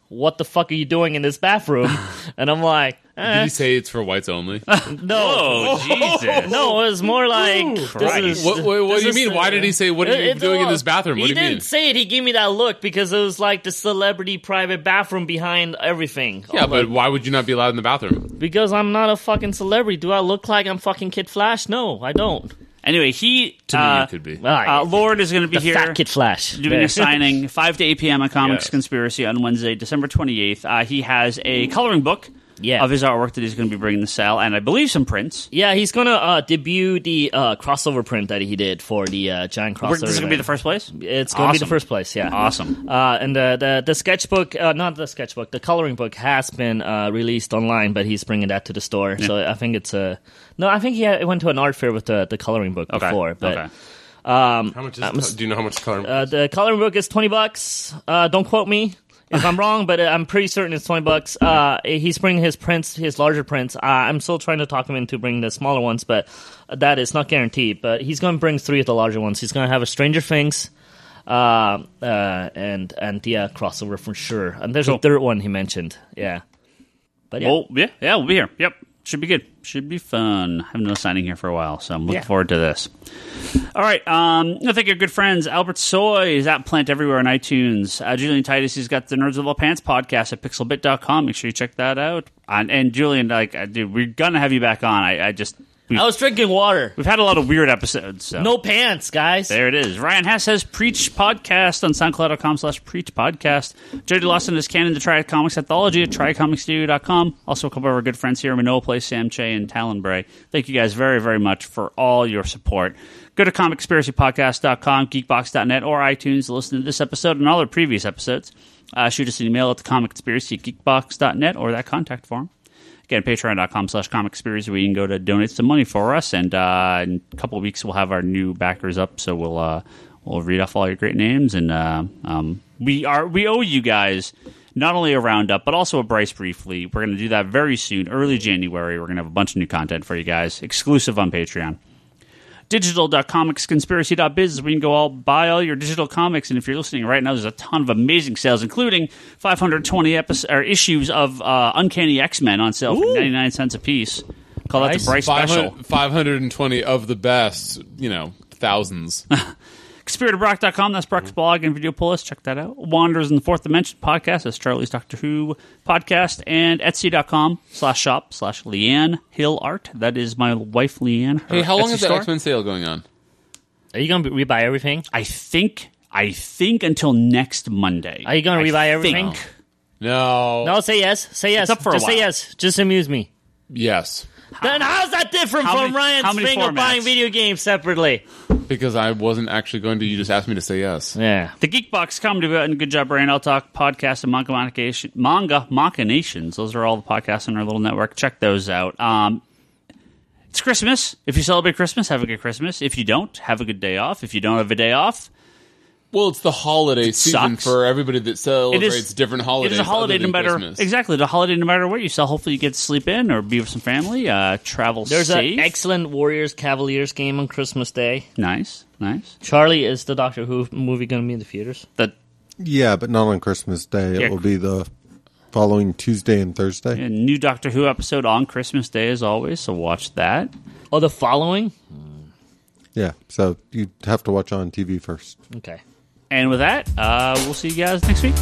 what the fuck are you doing in this bathroom? And I'm like, Did he say it's for whites only? No. Jesus. No, it was more like... Christ. What do you mean? Why did he say, what are you doing in this bathroom? What He do you mean? didn't say it. He gave me that look because it was like the celebrity private bathroom behind everything. Yeah, but why would you not be allowed in the bathroom? Because I'm not a fucking celebrity. Do I look like I'm fucking Kid Flash? No, I don't. Anyway, To me, you could be. Lord is going to be The here fat Kid Flash. doing a signing 5 to 8 p.m. on Comics Yes. Conspiracy on Wednesday, December 28th. He has a coloring book of his artwork that he's going to be bringing to sale, and I believe some prints. Yeah, he's going to debut the crossover print that he did for the giant crossover. This is going to be the first place? It's going to be the first place, yeah. Awesome. And the sketchbook, not the sketchbook, the coloring book has been released online, but he's bringing that to the store. Yeah. So I think it's no, I think he went to an art fair with the coloring book before. But how much is? Do you know how much the coloring book is? The coloring book is $20. Don't quote me if I'm wrong, but I'm pretty certain it's $20. He's bringing his prints, his larger prints. I'm still trying to talk him into bringing the smaller ones, but that is not guaranteed. But he's going to bring 3 of the larger ones. He's going to have a Stranger Things, and crossover for sure. And there's a third one he mentioned. Yeah. But Well, yeah, we'll be here. Yep. Should be good. Should be fun. I haven't done a signing here for a while, so I'm looking forward to this. All right. I think your good friends, Albert Soy is at Plant Everywhere on iTunes. Julian Titus, he's got the Nerds of All Pants podcast at pixelbit.com. Make sure you check that out. And Julian, dude, we're going to have you back on. I was drinking water. We've had a lot of weird episodes. So. No pants, guys. There it is. Ryan Hess has Preach Podcast on SoundCloud.com/Preach Podcast. Jody Lawson is canon to Triad Comics Anthology at TriadComicsStudio.com. Also a couple of our good friends here, Manoa Place, Sam Che, and Talon Bray. Thank you guys very, very much for all your support. Go to ComicConspiracyPodcast.com, Geekbox.net, or iTunes to listen to this episode and all our previous episodes. Shoot us an email at thecomicconspiracy@geekbox.net or that contact form. Again, patreon.com/comicconspiracy where you can go to donate some money for us. And in a couple of weeks, we'll have our new backers up, so we'll read off all your great names. And we owe you guys not only a roundup, but also a Bryce Briefly. We're going to do that very soon, early January. We're going to have a bunch of new content for you guys, exclusive on Patreon. Digital.comicsconspiracy.biz is where you can go buy all your digital comics. And if you're listening right now, there's a ton of amazing sales, including 520 issues of Uncanny X-Men on sale for 99 cents a piece. Call that the Bryce Special. 520 of the best, thousands. SpiritofBrock.com, that's Brock's blog and video pull list. Check that out. Wanderers in the Fourth Dimension podcast, that's Charlie's Doctor Who podcast. And Etsy.com/shop/Leanne Hill Art. That is my wife, Leanne. Hey, how long Etsy is the store. X-Men sale going on? Are you going to rebuy everything? I think until next Monday. Are you going to rebuy everything? No. No, say yes. Say yes. It's up for a Just say while. yes. Just amuse me. Yes. Then how's that different How from many Ryan's thing of formats? buying video games separately? Because I wasn't actually going to. You just asked me to say yes. Yeah. The Geekbox Comedy and Good Job Brain, I'll Talk podcast and Manga Machinations. Those are all the podcasts on our little network. Check those out. It's Christmas. If you celebrate Christmas, have a good Christmas. If you don't, have a good day off. If you don't have a day off, Well, it's the holiday season sucks. for everybody that celebrates different holidays. It is a holiday other no than matter Christmas. exactly the holiday no matter what you sell. Hopefully, you get to sleep in or be with some family. Travel There's safe. an excellent Warriors-Cavaliers game on Christmas Day. Nice. Charlie, is the Doctor Who movie going to be in the theaters? Yeah, but not on Christmas Day. Yeah. It will be the following Tuesday and Thursday. A new Doctor Who episode on Christmas Day as always. So watch that. Oh, the following? Yeah, so you have to watch on TV first. Okay. And with that, we'll see you guys next week.